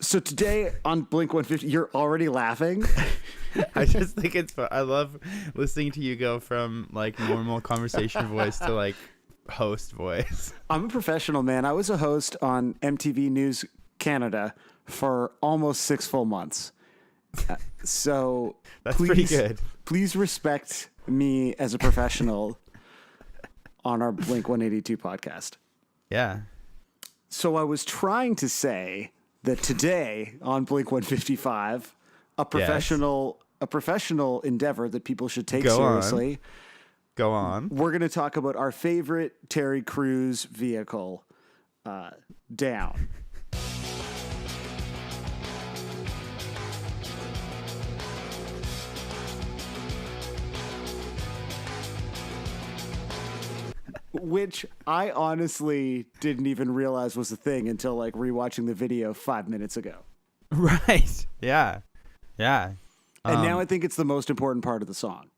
So today on Blink 150, you're already laughing? I just think it's fun. I love listening to you go from like normal conversation voice to like host voice. I'm a professional, man. I was a host on MTV News Canada for almost 6 full months. So That's pretty good. Please respect me as a professional on our Blink 182 podcast. Yeah. So I was trying to say that today on Blink 155, a professional endeavor that people should take seriously. Go on. We're going to talk about our favorite Terry Crews vehicle, Down. Which I honestly didn't even realize was a thing until like rewatching the video 5 minutes ago. Right. Yeah. Yeah. And now I think it's the most important part of the song.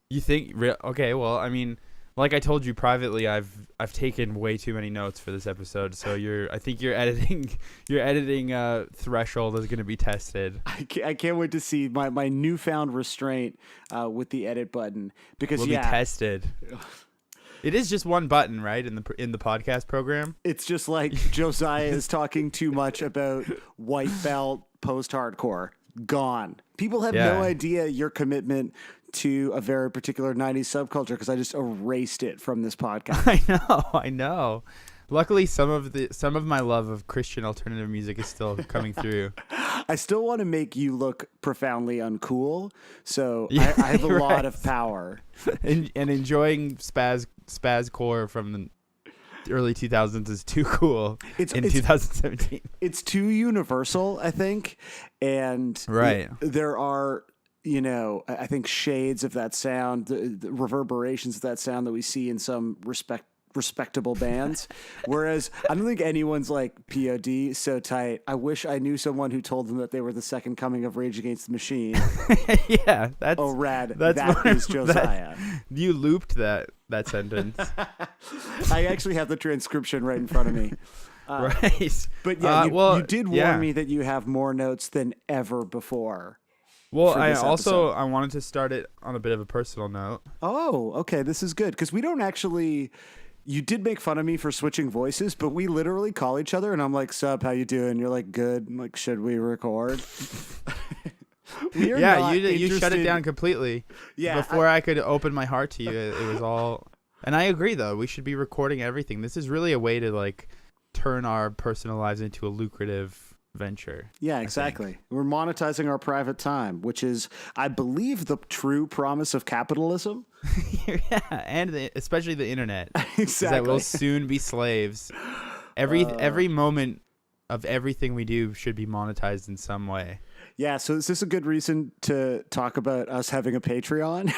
You think? Okay. Well, I mean, like I told you privately, I've taken way too many notes for this episode. So I think your editing threshold is going to be tested. I can't wait to see my newfound restraint with the edit button because will be tested. It is just one button, right? In the podcast program. It's just like Josiah is talking too much about white belt post-hardcore. Gone. People have no idea your commitment to a very particular 90s subculture because I just erased it from this podcast. I know. Luckily, some of my love of Christian alternative music is still coming through. I still want to make you look profoundly uncool, so I have a lot of power. And enjoying spaz core from the early 2000s is too cool in 2017. It's too universal, I think, and there are, I think shades of that sound, the reverberations of that sound that we see in some respectable bands, whereas I don't think anyone's like POD so tight. I wish I knew someone who told them that they were the second coming of Rage Against the Machine. Yeah, that's rad. That is Josiah. You looped that sentence. I actually have the transcription right in front of me. Right, but yeah, you did warn me that you have more notes than ever before. Well, I wanted to start it on a bit of a personal note. Oh, okay, this is good because we don't actually. You did make fun of me for switching voices, but we literally call each other, and I'm like, "Sup, how you doing?" You're like, "Good." I'm like, "Should we record?" You shut it down completely. Yeah, before I could open my heart to you, it was all. And I agree, though. We should be recording everything. This is really a way to like turn our personal lives into a lucrative venture. Yeah, exactly. We're monetizing our private time, which is, I believe, the true promise of capitalism. Yeah, and especially the internet. Exactly. That we'll soon be slaves. Every moment of everything we do should be monetized in some way. Yeah, so is this a good reason to talk about us having a Patreon?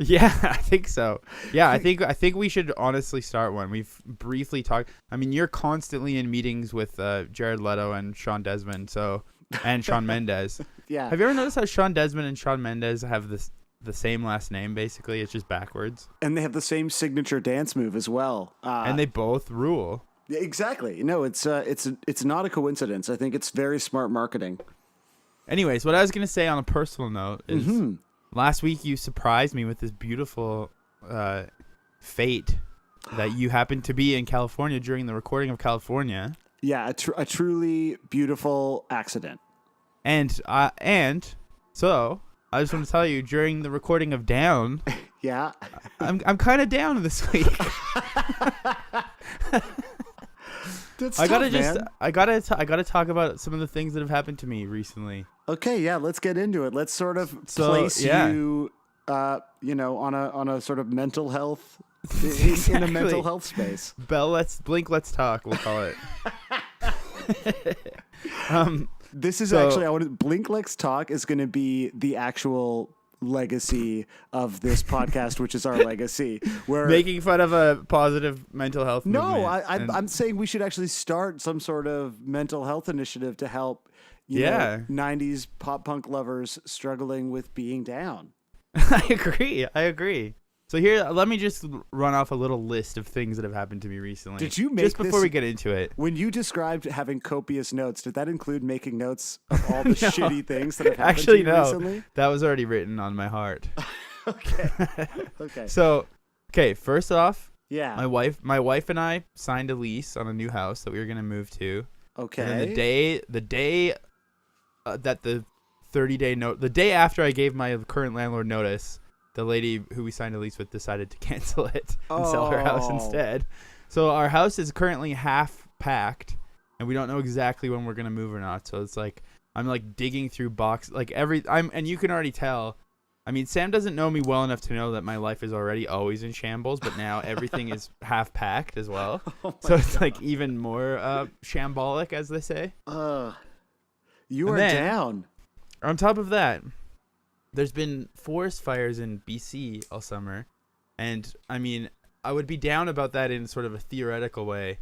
Yeah, I think so. Yeah, I think we should honestly start one. We've briefly talked. I mean, you're constantly in meetings with Jared Leto and Sean Desmond, and Shawn Mendes. Yeah. Have you ever noticed how Sean Desmond and Shawn Mendes have the same last name? Basically, it's just backwards. And they have the same signature dance move as well. And they both rule. Exactly. No, it's not a coincidence. I think it's very smart marketing. Anyways, what I was gonna say on a personal note is. Last week, you surprised me with this beautiful fate that you happened to be in California during the recording of California. Yeah, a truly beautiful accident. And so I just want to tell you, during the recording of Down, yeah, I'm kind of down this week. That's I tough, gotta talk about some of the things that have happened to me recently. Okay, yeah, let's get into it. Let's sort of place you, on a sort of mental health, in a mental health space. Blink, let's talk. We'll call it. This is actually Blink, Let's Talk is going to be the actual legacy of this podcast, which is our legacy. We're making fun of a positive mental health movement. I'm saying we should actually start some sort of mental health initiative to help 90s pop punk lovers struggling with being down. I agree. So here, let me just run off a little list of things that have happened to me recently. Did you make just before we get into it? When you described having copious notes, did that include making notes of all the shitty things that have happened to you recently? That was already written on my heart. Okay. Okay. So, first off, yeah, my wife and I signed a lease on a new house that we were gonna move to. Okay. And then the day that the 30-day note, the day after I gave my current landlord notice, the lady who we signed a lease with decided to cancel it and sell her house instead. So our house is currently half packed, and we don't know exactly when we're gonna move or not. So it's like I'm like digging through and you can already tell. I mean, Sam doesn't know me well enough to know that my life is already always in shambles, but now everything is half packed as well. So it's like even more shambolic, as they say. You are down. On top of that, there's been forest fires in BC all summer, and I mean, I would be down about that in sort of a theoretical way,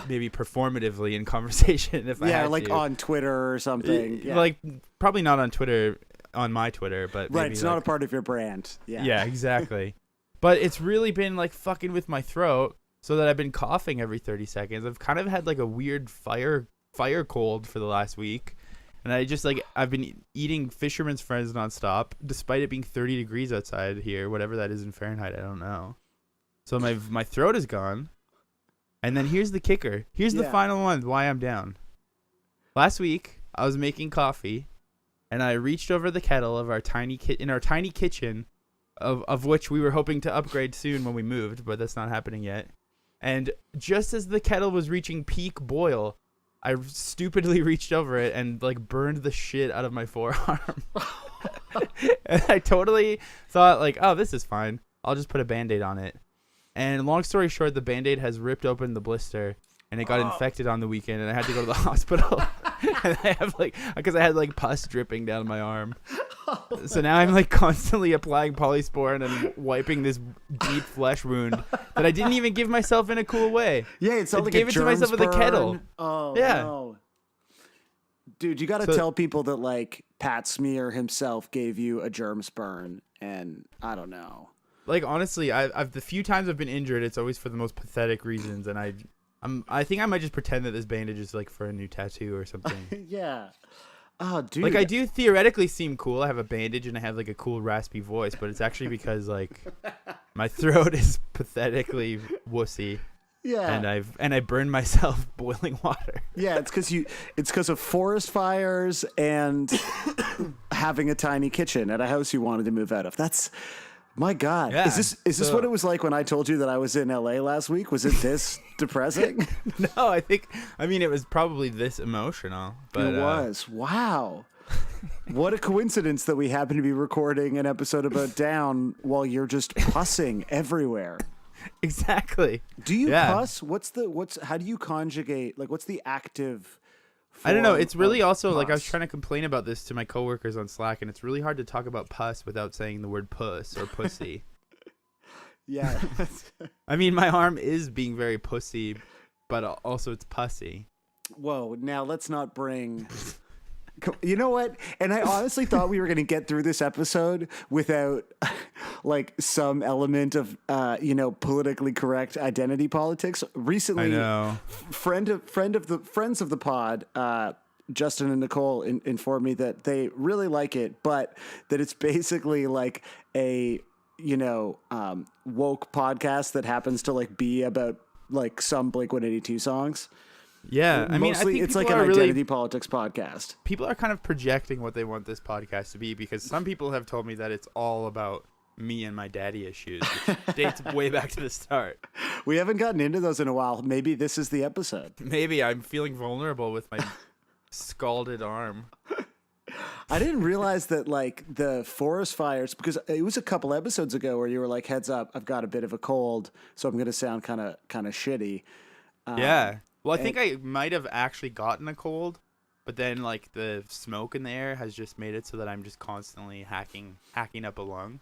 maybe performatively in conversation if I had like to. On Twitter or something. Yeah. Like probably not on Twitter, on my Twitter, but right, maybe it's not a part of your brand. Yeah, exactly. But it's really been like fucking with my throat, so that I've been coughing every 30 seconds. I've kind of had like a weird fire cold for the last week. And I've been eating Fisherman's Friends nonstop, despite it being 30 degrees outside here, whatever that is in Fahrenheit, I don't know. So my throat is gone. And then here's the kicker. Here's the final one, why I'm down. Last week, I was making coffee, and I reached over the kettle of our tiny kitchen, of which we were hoping to upgrade soon when we moved, but that's not happening yet. And just as the kettle was reaching peak boil, I stupidly reached over it and like burned the shit out of my forearm. And I totally thought like, oh, this is fine. I'll just put a Band-Aid on it. And long story short, the Band-Aid has ripped open the blister and it got infected on the weekend, and I had to go to the hospital. And I have because I had like pus dripping down my arm. So now I'm like constantly applying polysporin and wiping this deep flesh wound that I didn't even give myself in a cool way. Yeah, it's not like gave a it to myself with a kettle. Oh, yeah. No. Dude, you got to tell people that like Pat Smear himself gave you a germ burn, and I don't know. Like honestly, I've the few times I've been injured, it's always for the most pathetic reasons, and I think I might just pretend that this bandage is like for a new tattoo or something. Yeah. Oh, dude. Like I do theoretically seem cool. I have a bandage and I have like a cool raspy voice, but it's actually because like my throat is pathetically wussy. Yeah. And I burned myself boiling water. Yeah, it's because of forest fires and having a tiny kitchen at a house you wanted to move out of. That's my God. Yeah. Is this what it was like when I told you that I was in LA last week? Was it this depressing? No, I mean it was probably this emotional. But it was. Wow. What a coincidence that we happen to be recording an episode about down while you're just pussing everywhere. Exactly. Do you puss? How do you conjugate? Like, what's the active form? I don't know. It's really also like I was trying to complain about this to my coworkers on Slack, and it's really hard to talk about puss without saying the word puss or pussy. Yeah. I mean, my arm is being very pussy, but also it's pussy. Whoa. Now let's not bring... You know what? And I honestly thought we were going to get through this episode without like some element of, politically correct identity politics. Recently, I know. friends of the pod, Justin and Nicole informed me that they really like it, but that it's basically like a, woke podcast that happens to like be about like some Blink-182 songs. Yeah, I mean, I think it's like an identity politics podcast. People are kind of projecting what they want this podcast to be, because some people have told me that it's all about me and my daddy issues, which dates way back to the start. We haven't gotten into those in a while. Maybe this is the episode. Maybe I'm feeling vulnerable with my scalded arm. I didn't realize that like the forest fires, because it was a couple episodes ago where you were like, heads up, I've got a bit of a cold, so I'm going to sound kind of shitty. Yeah. Well, I think I might have actually gotten a cold, but then like the smoke in the air has just made it so that I'm just constantly hacking up a lung.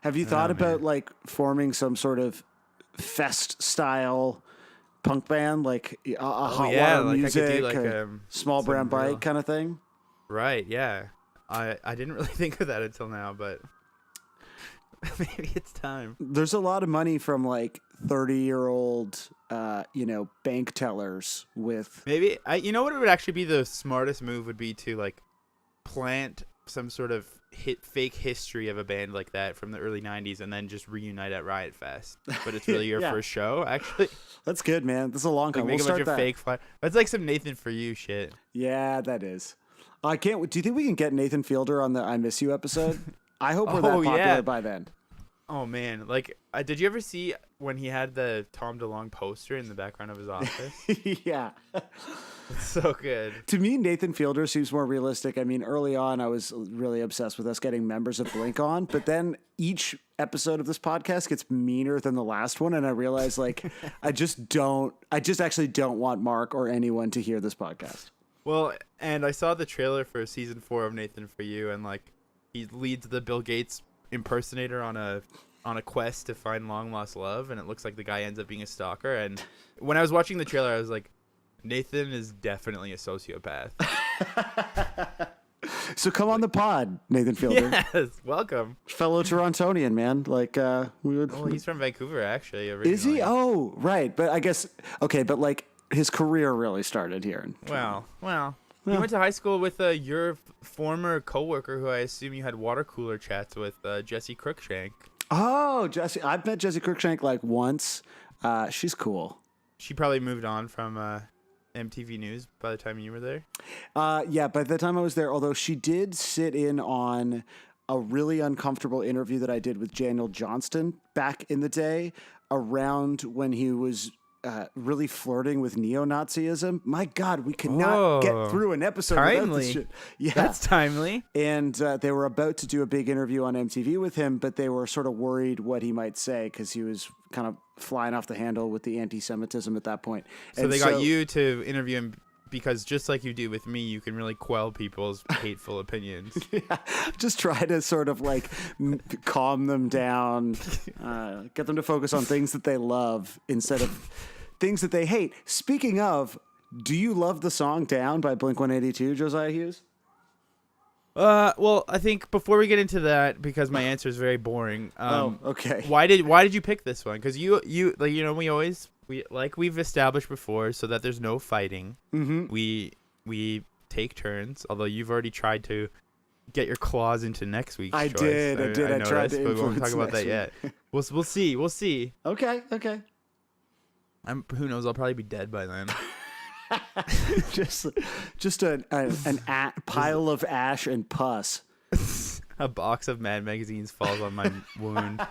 Have you thought about like forming some sort of fest style punk band, like a hot water like music, I could do like a small brown bike kind of thing? Right. Yeah. I didn't really think of that until now, but Maybe it's time. There's a lot of money from like 30-year-old, bank tellers with. Maybe you know what would actually be the smartest move would be to like plant some sort of fake history of a band like that from the early 90s and then just reunite at Riot Fest. But it's really your first show, actually. That's good, man. This is a long time. Like, make a bunch of fake fire. That's like some Nathan For You shit. Yeah, that is. I can't. Do you think we can get Nathan Fielder on the I Miss You episode? I hope we're that popular by then. Oh, man. Like, did you ever see when he had the Tom DeLonge poster in the background of his office? Yeah. It's so good. To me, Nathan Fielder seems more realistic. I mean, early on, I was really obsessed with us getting members of Blink on, but then each episode of this podcast gets meaner than the last one, and I realized, like, I just actually don't want Mark or anyone to hear this podcast. Well, and I saw the trailer for season 4 of Nathan For You, and, like, he leads the Bill Gates impersonator on a quest to find long lost love, and it looks like the guy ends up being a stalker. And when I was watching the trailer, I was like, Nathan is definitely a sociopath. So come on the pod, Nathan Fielder. Yes, welcome, fellow Torontonian, man. Like we would. Well, he's from Vancouver, actually. Originally. Is he? Oh, right. But I guess but like his career really started here. Well. You went to high school with your former coworker, who I assume you had water cooler chats with, Jesse Cruikshank. Oh, Jesse! I've met Jesse Cruikshank like once. She's cool. She probably moved on from MTV News by the time you were there. Yeah, by the time I was there, although she did sit in on a really uncomfortable interview that I did with Daniel Johnston back in the day, around when he was really flirting with neo-Nazism. My God, we could not get through an episode without this shit. Yeah, that's timely. And they were about to do a big interview on MTV with him, but they were sort of worried what he might say because he was kind of flying off the handle with the anti-Semitism at that point. So they got you to interview him because just like you do with me, you can really quell people's hateful opinions. Yeah, just try to sort of like calm them down, get them to focus on things that they love instead of things that they hate. Speaking of, do you love the song Down by Blink-182, Josiah Hughes? Well, I think before we get into that, because my answer is very boring. Okay. Why did you pick this one? Because you like, you know, we've established before, so that there's no fighting. Mm-hmm. We take turns. Although you've already tried to get your claws into next week's choice. I did. I tried to influence. But we won't talk about that yet. We'll see. Okay. Who knows? I'll probably be dead by then. just an pile of ash and pus. A box of Mad magazines falls on my wound,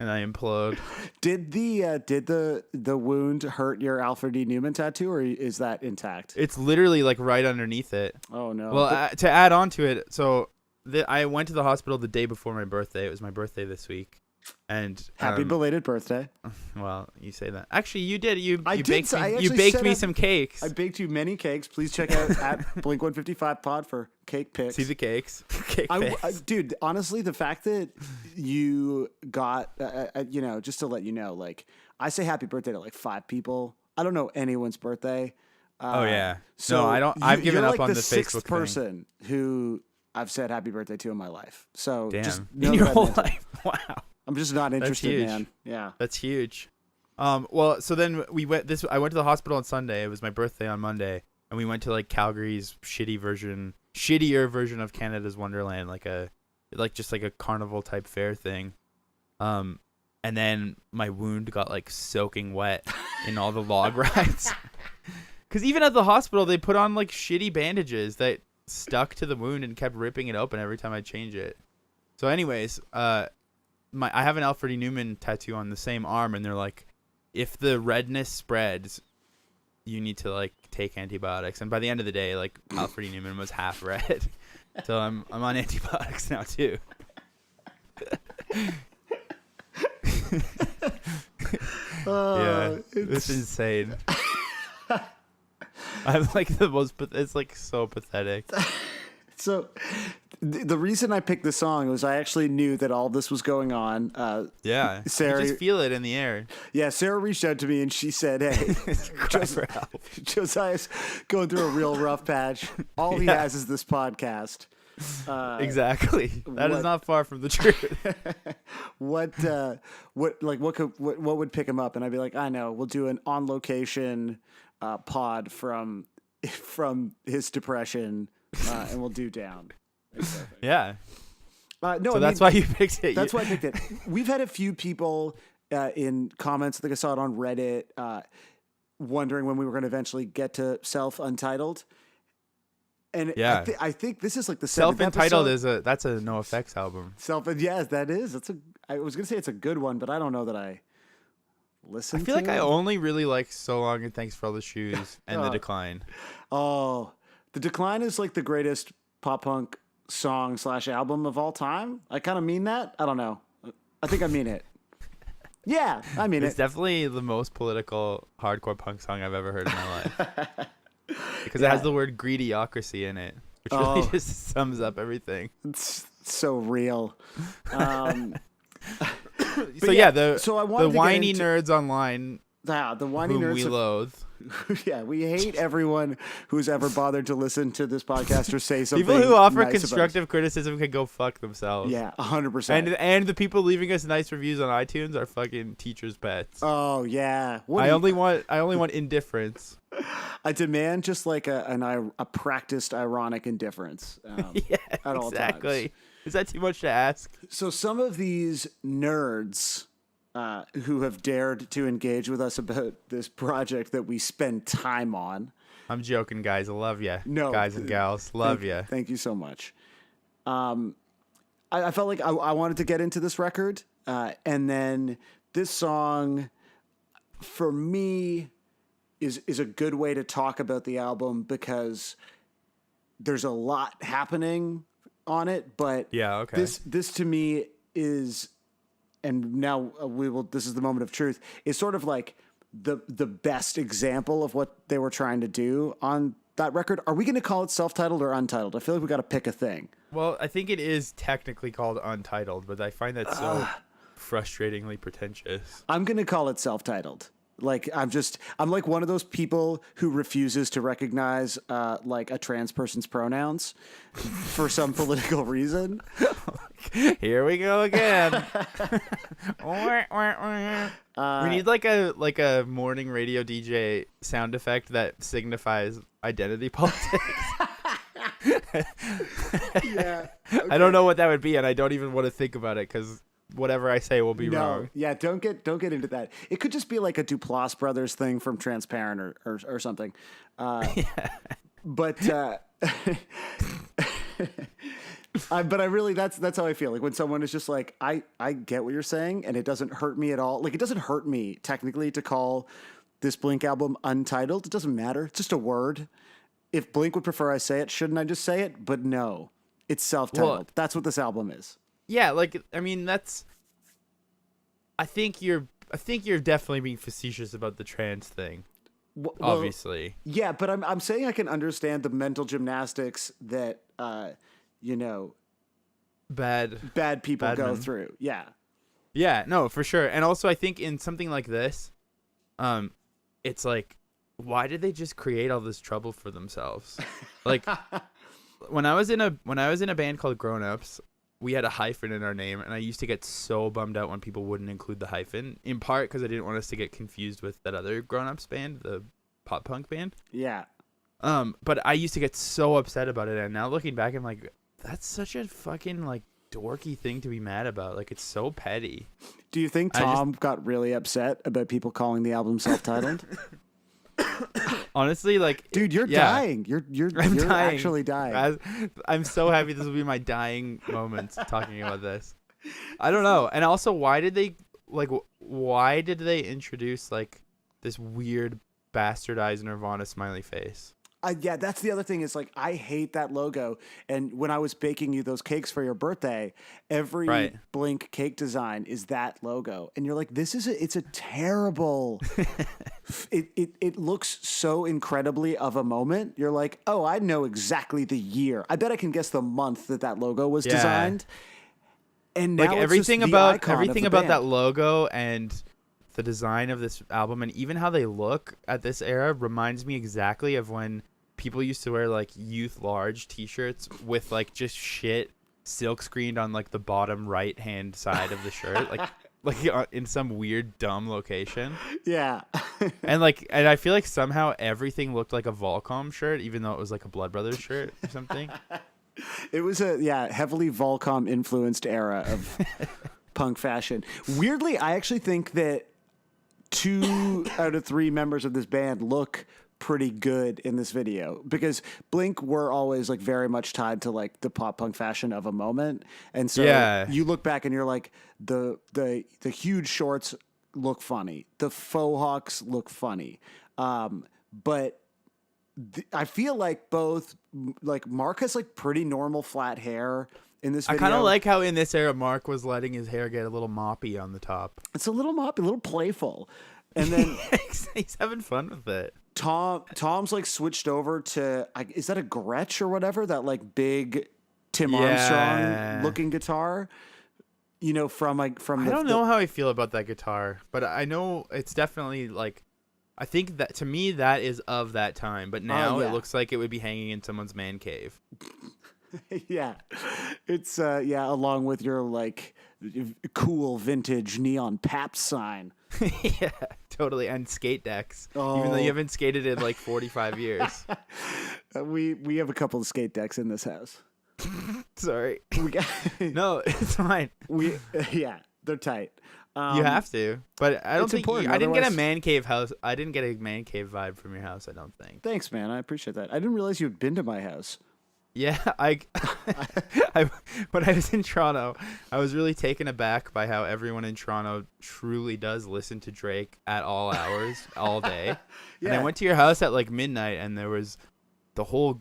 and I implode. Did the wound hurt your Alfred E. Newman tattoo, or is that intact? It's literally like right underneath it. Oh no! Well, to add on to it, so I went to the hospital the day before my birthday. It was my birthday this week. And happy belated birthday. Well, you say that. Actually, you did. You baked me some cakes. I baked you many cakes. Please check out at Blink-155 Pod for cake pics. See the cakes. Dude, honestly, the fact that you got, just to let you know, like, I say happy birthday to like 5 people. I don't know anyone's birthday. Oh yeah. So no, I don't. I've given up like on the sixth Facebook person who I've said happy birthday to in my life. So damn. Just in your whole life. Wow. I'm just not interested, man. Yeah. That's huge. Well, so then I went to the hospital on Sunday. It was my birthday on Monday, and we went to like Calgary's shittier version of Canada's Wonderland, just like a carnival type fair thing. And then my wound got like soaking wet in all the log rides. Cuz even at the hospital they put on like shitty bandages that stuck to the wound and kept ripping it open every time I change it. So anyways, I have an Alfred E. Newman tattoo on the same arm, and they're like, if the redness spreads, you need to like take antibiotics. And by the end of the day, like Alfred E. Newman was half red, so I'm on antibiotics now too. Yeah, it's insane. I'm like it's like so pathetic. So the reason I picked this song was I actually knew that all this was going on. Yeah, Sarah, you just feel it in the air. Yeah, Sarah reached out to me and she said, hey, Josiah's going through a real rough patch. All he has is this podcast. Exactly. That is not far from the truth. what would pick him up? And I'd be like, I know, we'll do an on location pod from his depression, and we'll do Down. Yeah. No, so that's why you picked it. That's why I picked it. We've had a few people in comments, I think I saw it on Reddit, wondering when we were going to eventually get to Self-Untitled. And yeah, I think this is like the Self-Entitled that's a NoFX album. Yes, that is. I was gonna say it's a good one, but I don't know that I listen. I feel like I only really like So Long and Thanks for All the Shoes and The Decline. Oh, The Decline is like the greatest pop punk song / album of all time. I kind of mean that. I don't know. I think I mean it. Yeah, I mean it's definitely the most political hardcore punk song I've ever heard in my life. Because it has the word greedyocracy in it, which really just sums up everything. It's so real. The whiny nerds online. The whiny nerds we loathe. Yeah, we hate everyone who's ever bothered to listen to this podcast or say something. People who offer constructive criticism can go fuck themselves. Yeah, 100%. And the people leaving us nice reviews on iTunes are fucking teachers' pets. Oh yeah. I only want indifference. I demand just like a practiced ironic indifference. Yeah, at all exactly. times. Is that too much to ask? So some of these nerds who have dared to engage with us about this project that we spend time on. I'm joking, guys. I love you. No, guys and gals, love you. Thank you so much. I felt like I wanted to get into this record, and then this song, for me, is a good way to talk about the album because there's a lot happening on it. But this to me is. And now this is the moment of truth, is sort of like the best example of what they were trying to do on that record. Are we going to call it self-titled or untitled? I feel like we got to pick a thing. Well, I think it is technically called Untitled, but I find that so frustratingly pretentious. I'm going to call it self-titled. Like I'm like one of those people who refuses to recognize like a trans person's pronouns for some political reason. Here we go again. We need like a morning radio DJ sound effect that signifies identity politics. Yeah. Okay. I don't know what that would be, and I don't even want to think about it because whatever I say will be wrong. Yeah, don't get into that. It could just be like a Duplass Brothers thing from Transparent or something. But but I really that's how I feel. Like when someone is just like, I get what you're saying, and it doesn't hurt me at all. Like it doesn't hurt me technically to call this Blink album Untitled. It doesn't matter. It's just a word. If Blink would prefer I say it, shouldn't I just say it? But no, it's self-titled. Well, that's what this album is. Yeah, like I mean that's. I think you're definitely being facetious about the trans thing. Well, obviously. Yeah, but I'm saying I can understand the mental gymnastics that bad people go through. Yeah. Yeah, no, for sure. And also I think in something like this, it's like, why did they just create all this trouble for themselves? Like when I was in a band called Grown Ups, we had a hyphen in our name, and I used to get so bummed out when people wouldn't include the hyphen, in part because I didn't want us to get confused with that other Grown Ups band, the pop punk band. Yeah. But I used to get so upset about it, and now looking back, I'm like, that's such a fucking like dorky thing to be mad about. Like it's so petty. Do you think Tom got really upset about people calling the album self-titled? Honestly, like, dude, you're dying. You're dying. Actually dying. I'm so happy this will be my dying moments talking about this. I don't know. And also, why did they introduce like this weird bastardized Nirvana smiley face? Yeah, that's the other thing is like I hate that logo. And when I was baking you those cakes for your birthday, every Blink cake design is that logo, and you're like, it's a terrible. It looks so incredibly of a moment. You're like, oh, I know exactly the year. I bet I can guess the month that logo was designed. And now like everything about band. That logo and the design of this album, and even how they look at this era, reminds me exactly of when people used to wear like youth large t-shirts with like just shit silk screened on like the bottom right hand side of the shirt, like in some weird dumb location. Yeah. and I feel like somehow everything looked like a Volcom shirt, even though it was like a Blood Brothers shirt or something. It was a heavily Volcom influenced era of punk fashion. Weirdly, I actually think that 2 out of 3 members of this band look pretty good in this video, because Blink were always like very much tied to like the pop punk fashion of a moment, and so you look back and you're like, the huge shorts look funny, the faux hawks look funny, but I feel like both, like Mark has like pretty normal flat hair in this video. I kind of like how in this era Mark was letting his hair get a little moppy on the top. It's a little moppy, a little playful, and then he's having fun with it. Tom's like switched over to, is that a Gretsch or whatever, that like big Tim Armstrong looking guitar, you know, from I don't know how I feel about that guitar, but I know it's definitely like, I think that to me that is of that time, but now it looks like it would be hanging in someone's man cave. Yeah, it's along with your like cool vintage neon Pabst sign. Yeah, totally. And skate decks, even though you haven't skated in like 45 years. We have a couple of skate decks in this house. Sorry. No, it's fine. They're tight. You have to, but I don't think I didn't get a man cave house. I didn't get a man cave vibe from your house, I don't think. Thanks, man. I appreciate that. I didn't realize you had been to my house. Yeah, when I was in Toronto, I was really taken aback by how everyone in Toronto truly does listen to Drake at all hours, all day. Yeah. And I went to your house at like midnight, and there was the whole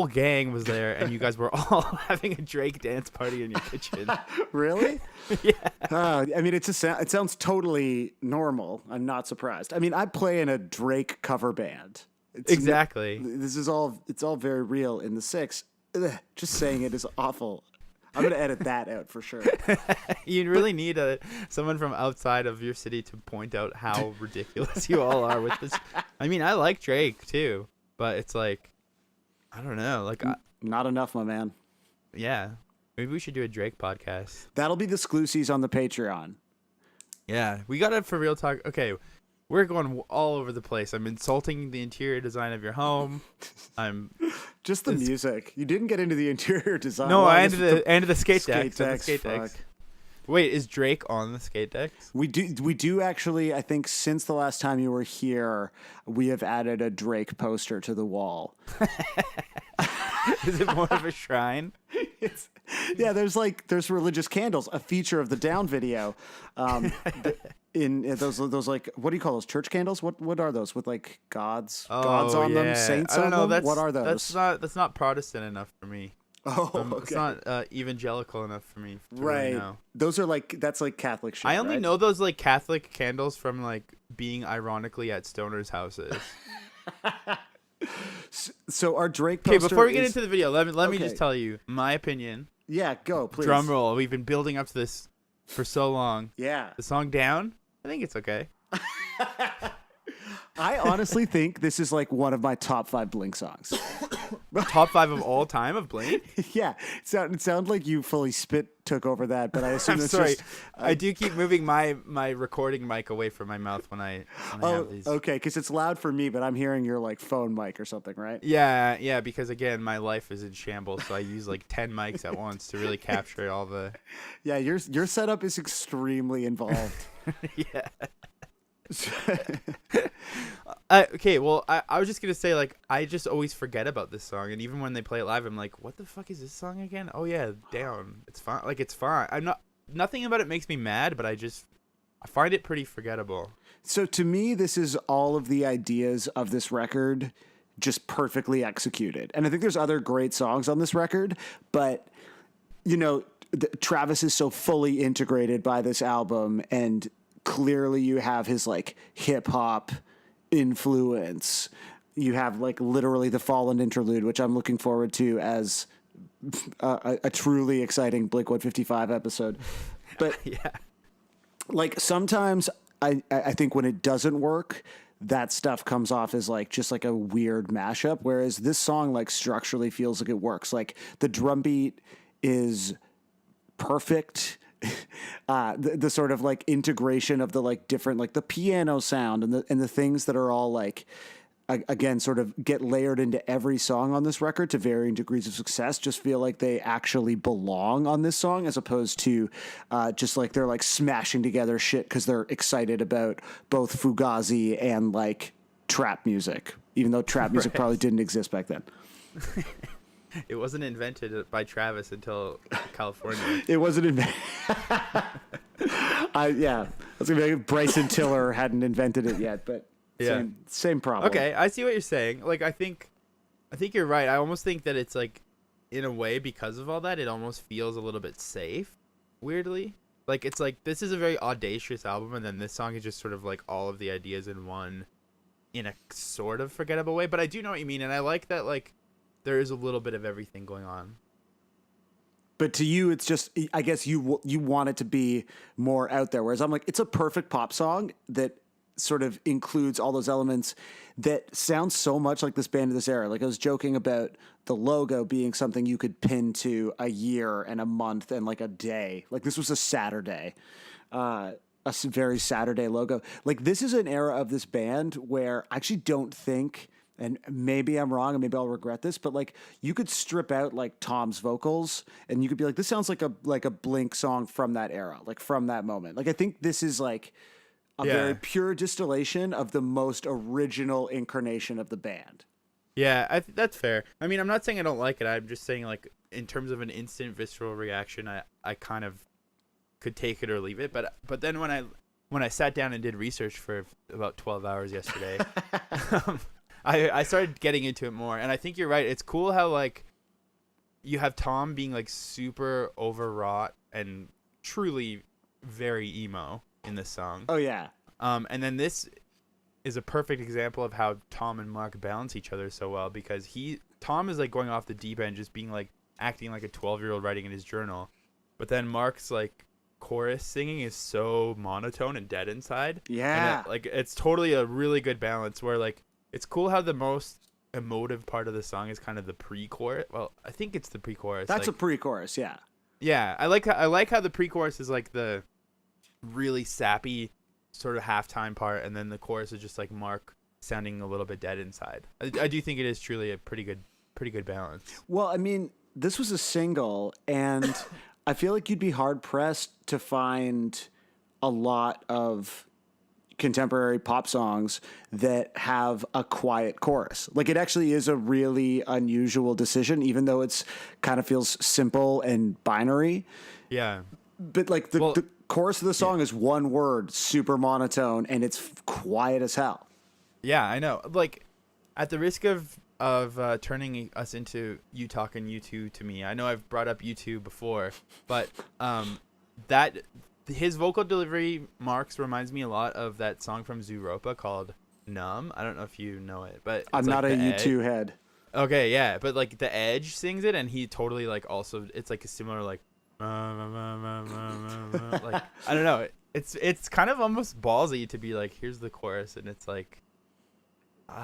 gang was there, and you guys were all having a Drake dance party in your kitchen. Really? Yeah. I mean, it sounds totally normal. I'm not surprised. I mean, I play in a Drake cover band. Exactly. It's all very real in the 6. Ugh, just saying it is awful. I'm going to edit that out for sure. You really need someone from outside of your city to point out how ridiculous you all are with this. I mean, I like Drake too, but it's like, I don't know. Like, not enough, my man. Yeah. Maybe we should do a Drake podcast. That'll be the exclusives on the Patreon. Yeah. We got to for real talk. Okay. We're going all over the place. I'm insulting the interior design of your home. I'm just the music. You didn't get into the interior design. No, I ended the skate decks. The skate decks. Wait, is Drake on the skate decks? We do actually. I think since the last time you were here, we have added a Drake poster to the wall. Is it more of a shrine? There's religious candles, a feature of the Down video. In those like, what do you call those, church candles? What are those with like gods on them, saints on them? What are those? That's not Protestant enough for me. Oh, okay. It's not evangelical enough for me to right. really know. Those are like, that's like Catholic shit. I only know those like Catholic candles from like being ironically at stoners' houses. So our Drake poster. Okay, before we get into the video, let me just tell you my opinion. Yeah, go please. Drum roll. We've been building up to this for so long. Yeah. The song Down, I think it's okay. I honestly think this is like one of my top 5 Blink songs. Top 5 of all time of Blink? Yeah. It sounded like you fully took over that, but I assume it's sorry. just... I do keep moving my recording mic away from my mouth when I have these. Okay, because it's loud for me, but I'm hearing your like phone mic or something, right? Yeah, because again, my life is in shambles, so I use like 10 mics at once to really capture all the... Yeah, your setup is extremely involved. Yeah. Okay, well, I was just gonna say, like, I just always forget about this song, and even when they play it live, I'm like, what the fuck is this song again? Oh yeah, Down. It's fine. Like, it's fine. Nothing about it makes me mad, but I find it pretty forgettable. So to me, this is all of the ideas of this record just perfectly executed, and I think there's other great songs on this record, but you know, Travis is so fully integrated by this album, and clearly you have his like hip hop influence. You have like literally the Fallen interlude, which I'm looking forward to as a truly exciting Blink 155 episode. But yeah, like sometimes I think when it doesn't work, that stuff comes off as like just like a weird mashup. Whereas this song like structurally feels like it works. Like the drum beat is perfect. The sort of like integration of the like different like the piano sound and the things that are all like again sort of get layered into every song on this record to varying degrees of success just feel like they actually belong on this song as opposed to just like they're like smashing together shit because they're excited about both Fugazi and like trap music, even though trap music probably didn't exist back then. It wasn't invented by Travis until California. It wasn't invented. I was gonna be like Bryson Tiller hadn't invented it yet, but same problem. Okay, I see what you're saying. Like, I think you're right. I almost think that it's like, in a way, because of all that, it almost feels a little bit safe. Weirdly, like it's like this is a very audacious album, and then this song is just sort of like all of the ideas in one, in a sort of forgettable way. But I do know what you mean, and I like that like. There is a little bit of everything going on. But to you, it's just, I guess you want it to be more out there. Whereas I'm like, it's a perfect pop song that sort of includes all those elements that sound so much like this band of this era. Like I was joking about the logo being something you could pin to a year and a month and like a day. Like this was a Saturday, a very Saturday logo. Like this is an era of this band where I actually don't think, and maybe I'm wrong and maybe I'll regret this, but like you could strip out like Tom's vocals and you could be like, this sounds like a Blink song from that era, like from that moment. Like I think this is like a very pure distillation of the most original incarnation of the band. Yeah, that's fair. I mean, I'm not saying I don't like it. I'm just saying like in terms of an instant visceral reaction, I kind of could take it or leave it. But then when I sat down and did research for about 12 hours yesterday, I started getting into it more, and I think you're right. It's cool how like you have Tom being like super overwrought and truly very emo in this song. Oh yeah. And then this is a perfect example of how Tom and Mark balance each other so well, because Tom is like going off the deep end, just being like acting like a 12-year-old writing in his journal, but then Mark's like chorus singing is so monotone and dead inside. Yeah. And it's totally a really good balance where like. It's cool how the most emotive part of the song is kind of the pre-chorus. Well, I think it's the pre-chorus. That's like, a pre-chorus, yeah. Yeah, I like how the pre-chorus is like the really sappy sort of halftime part, and then the chorus is just like Mark sounding a little bit dead inside. I do think it is truly a pretty good balance. Well, I mean, this was a single, and I feel like you'd be hard pressed to find a lot of contemporary pop songs that have a quiet chorus. Like it actually is a really unusual decision, even though it's kind of feels simple and binary. Yeah. But like the chorus of the song is one word, super monotone, and it's quiet as hell. Yeah, I know. Like at the risk of turning us into you talking U2 to me, I know I've brought up U2 before, but that his vocal delivery, Mark's, reminds me a lot of that song from Zooropa called Numb. I don't know if you know it, but I'm not a U2 head. Okay, yeah, but like The Edge sings it, and he totally like also, it's like a similar like like I don't know. It's kind of almost ballsy to be like, here's the chorus, and it's like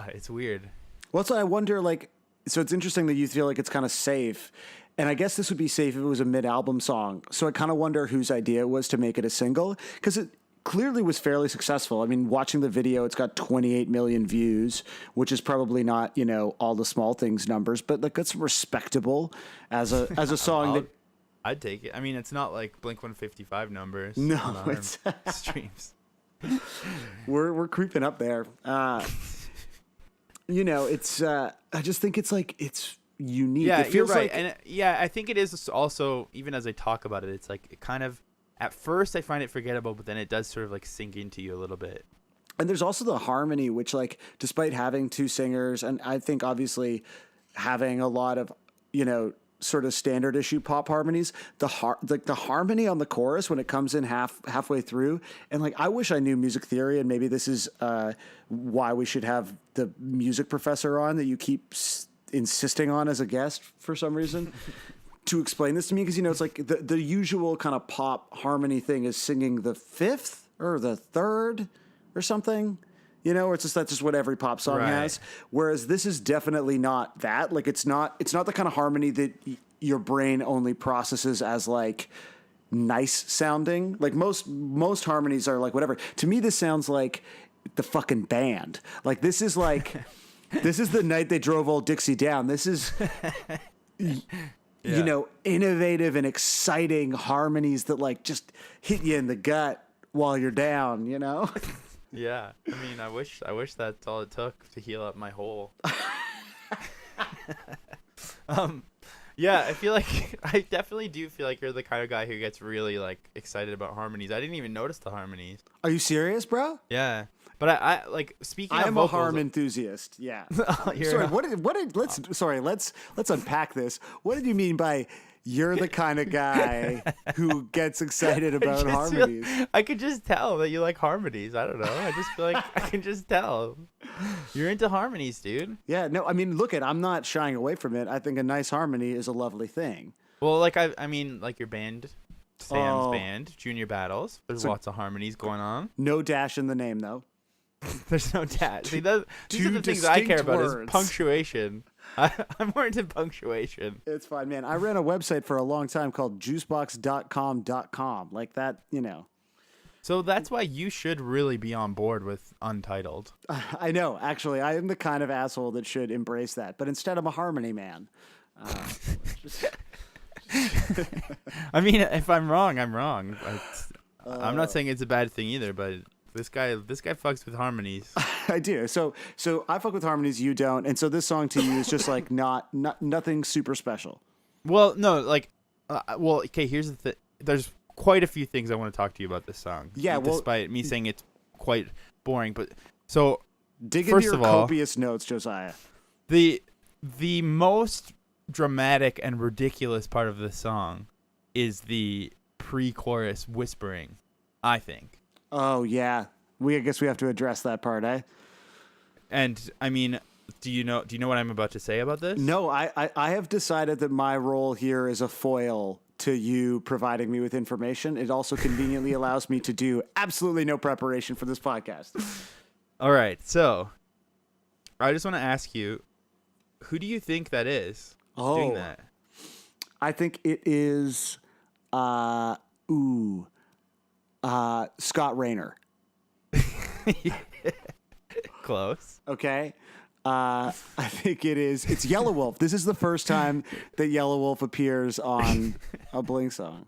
it's weird. Well, so I wonder, like, so it's interesting that you feel like it's kind of safe. And I guess this would be safe if it was a mid-album song. So I kind of wonder whose idea it was to make it a single, because it clearly was fairly successful. I mean, watching the video, it's got 28 million views, which is probably not, all the small things numbers, but like that's respectable as a song. I'd take it. I mean, it's not like Blink-155 numbers. No, it's streams. We're creeping up there. It's I just think it's like it's unique. Yeah, it feels you're right. like, and I think it is also, even as I talk about it, it's like it kind of, at first I find it forgettable, but then it does sort of like sink into you a little bit. And there's also the harmony, which like, despite having two singers, and I think obviously having a lot of, sort of standard issue pop harmonies, the harmony on the chorus when it comes in halfway through, and like I wish I knew music theory, and maybe this is why we should have the music professor on that you keep insisting on as a guest for some reason to explain this to me, because it's like the usual kind of pop harmony thing is singing the fifth or the third or something, You know, or it's just that's just what every pop song has. Whereas this is definitely not that. Like it's not the kind of harmony that your brain only processes as like nice sounding. Like most harmonies are like whatever. To me, this sounds like the fucking band. Like this is like this is the night they drove old Dixie down. This is you know, innovative and exciting harmonies that like just hit you in the gut while you're down, you know? Yeah. I mean, I wish that's all it took to heal up my hole. Yeah, I feel like I definitely do feel like you're the kind of guy who gets really like excited about harmonies. I didn't even notice the harmonies. Are you serious, bro? Yeah. But I like speaking of I'm vocals, a harm enthusiast. Yeah. Sorry, let's unpack this. What did you mean by you're the kind of guy who gets excited about harmonies? I could just tell that you like harmonies. I don't know. I just feel like I can just tell. You're into harmonies, dude. Yeah, no, I mean, look, I'm not shying away from it. I think a nice harmony is a lovely thing. Well, like I mean, like your band, Sam's band, Junior Battles. There's lots of harmonies going on. No dash in the name, though. There's no dash. See, these are the things I care about is punctuation. I'm more into punctuation. It's fine, man. I ran a website for a long time called juicebox.com.com. Like that, you know. So that's why you should really be on board with Untitled. I know. Actually, I am the kind of asshole that should embrace that. But instead, I'm a harmony man. I mean, if I'm wrong, I'm wrong. I'm not saying it's a bad thing either, but this guy fucks with harmonies. I do. So I fuck with harmonies, you don't. And so this song to you is just like nothing super special. Well, no, like, okay, here's the thing. There's quite a few things I want to talk to you about this song. Yeah, despite me saying it's quite boring, but so dig into your copious notes, Josiah. The most dramatic and ridiculous part of this song is the pre-chorus whispering, I think. Oh yeah, I guess we have to address that part, eh? And I mean, do you know what I'm about to say about this? No, I have decided that my role here is a foil to you providing me with information. It also conveniently allows me to do absolutely no preparation for this podcast. All right, so I just want to ask you, who do you think that is doing that? I think it is Scott Rayner. Close. Okay. I think it's Yellow Wolf. This is the first time that Yellow Wolf appears on a Blink song.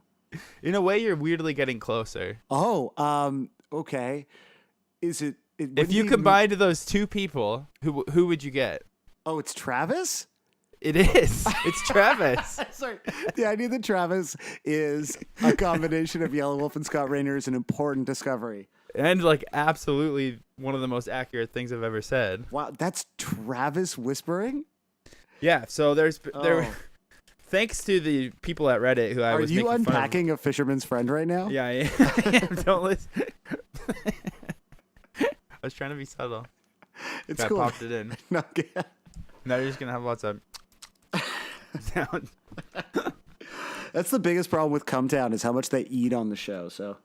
In a way, you're weirdly getting closer. Oh, okay. Is it? If you combined those two people, who would you get? Oh, it's Travis? It is. It's Travis. Sorry. The idea that Travis is a combination of Yellow Wolf and Scott Rayner is an important discovery. And like absolutely one of the most accurate things I've ever said. Wow, that's Travis whispering? Yeah, so thanks to the people at Reddit who I was making fun of. Are you unpacking a fisherman's friend right now? Yeah, I am. Don't listen. I was trying to be subtle. It's cool. I popped it in. No, now you're just going to have lots of sound. That's the biggest problem with Cumtown is how much they eat on the show, so.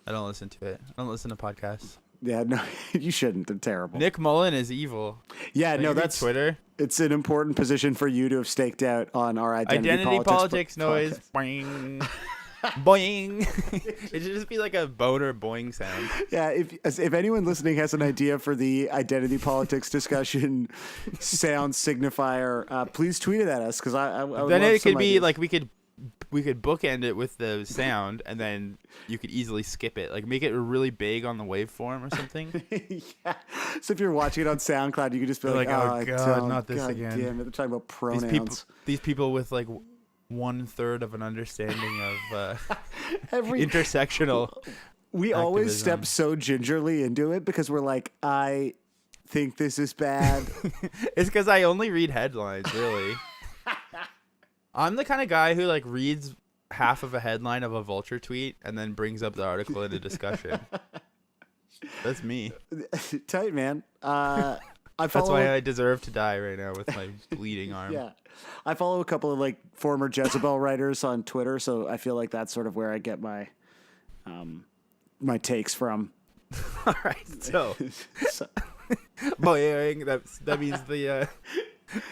I don't listen to it. I don't listen to podcasts. Yeah, no, you shouldn't. They're terrible. Nick Mullen is evil. Yeah, no, that's Twitter. It's an important position for you to have staked out on our identity politics noise. Boing. Boing. It should just be like a boner boing sound. Yeah, if anyone listening has an idea for the identity politics discussion sound signifier, please tweet it at us because I would then love it could some be ideas. like we could bookend it with the sound, and then you could easily skip it. Like make it really big on the waveform or something. Yeah. So if you're watching it on SoundCloud, you could just be like, "Oh God, not this again." Damn it, they're talking about pronouns. These people with like 1/3 of an understanding of intersectional. We activism. Always step so gingerly into it because we're like, I think this is bad. It's because I only read headlines, really. I'm the kind of guy who like reads half of a headline of a Vulture tweet and then brings up the article into discussion. That's me. Tight, man. That's why I deserve to die right now with my bleeding arm. Yeah. I follow a couple of like former Jezebel writers on Twitter, so I feel like that's sort of where I get my my takes from. All right, so boing. That means the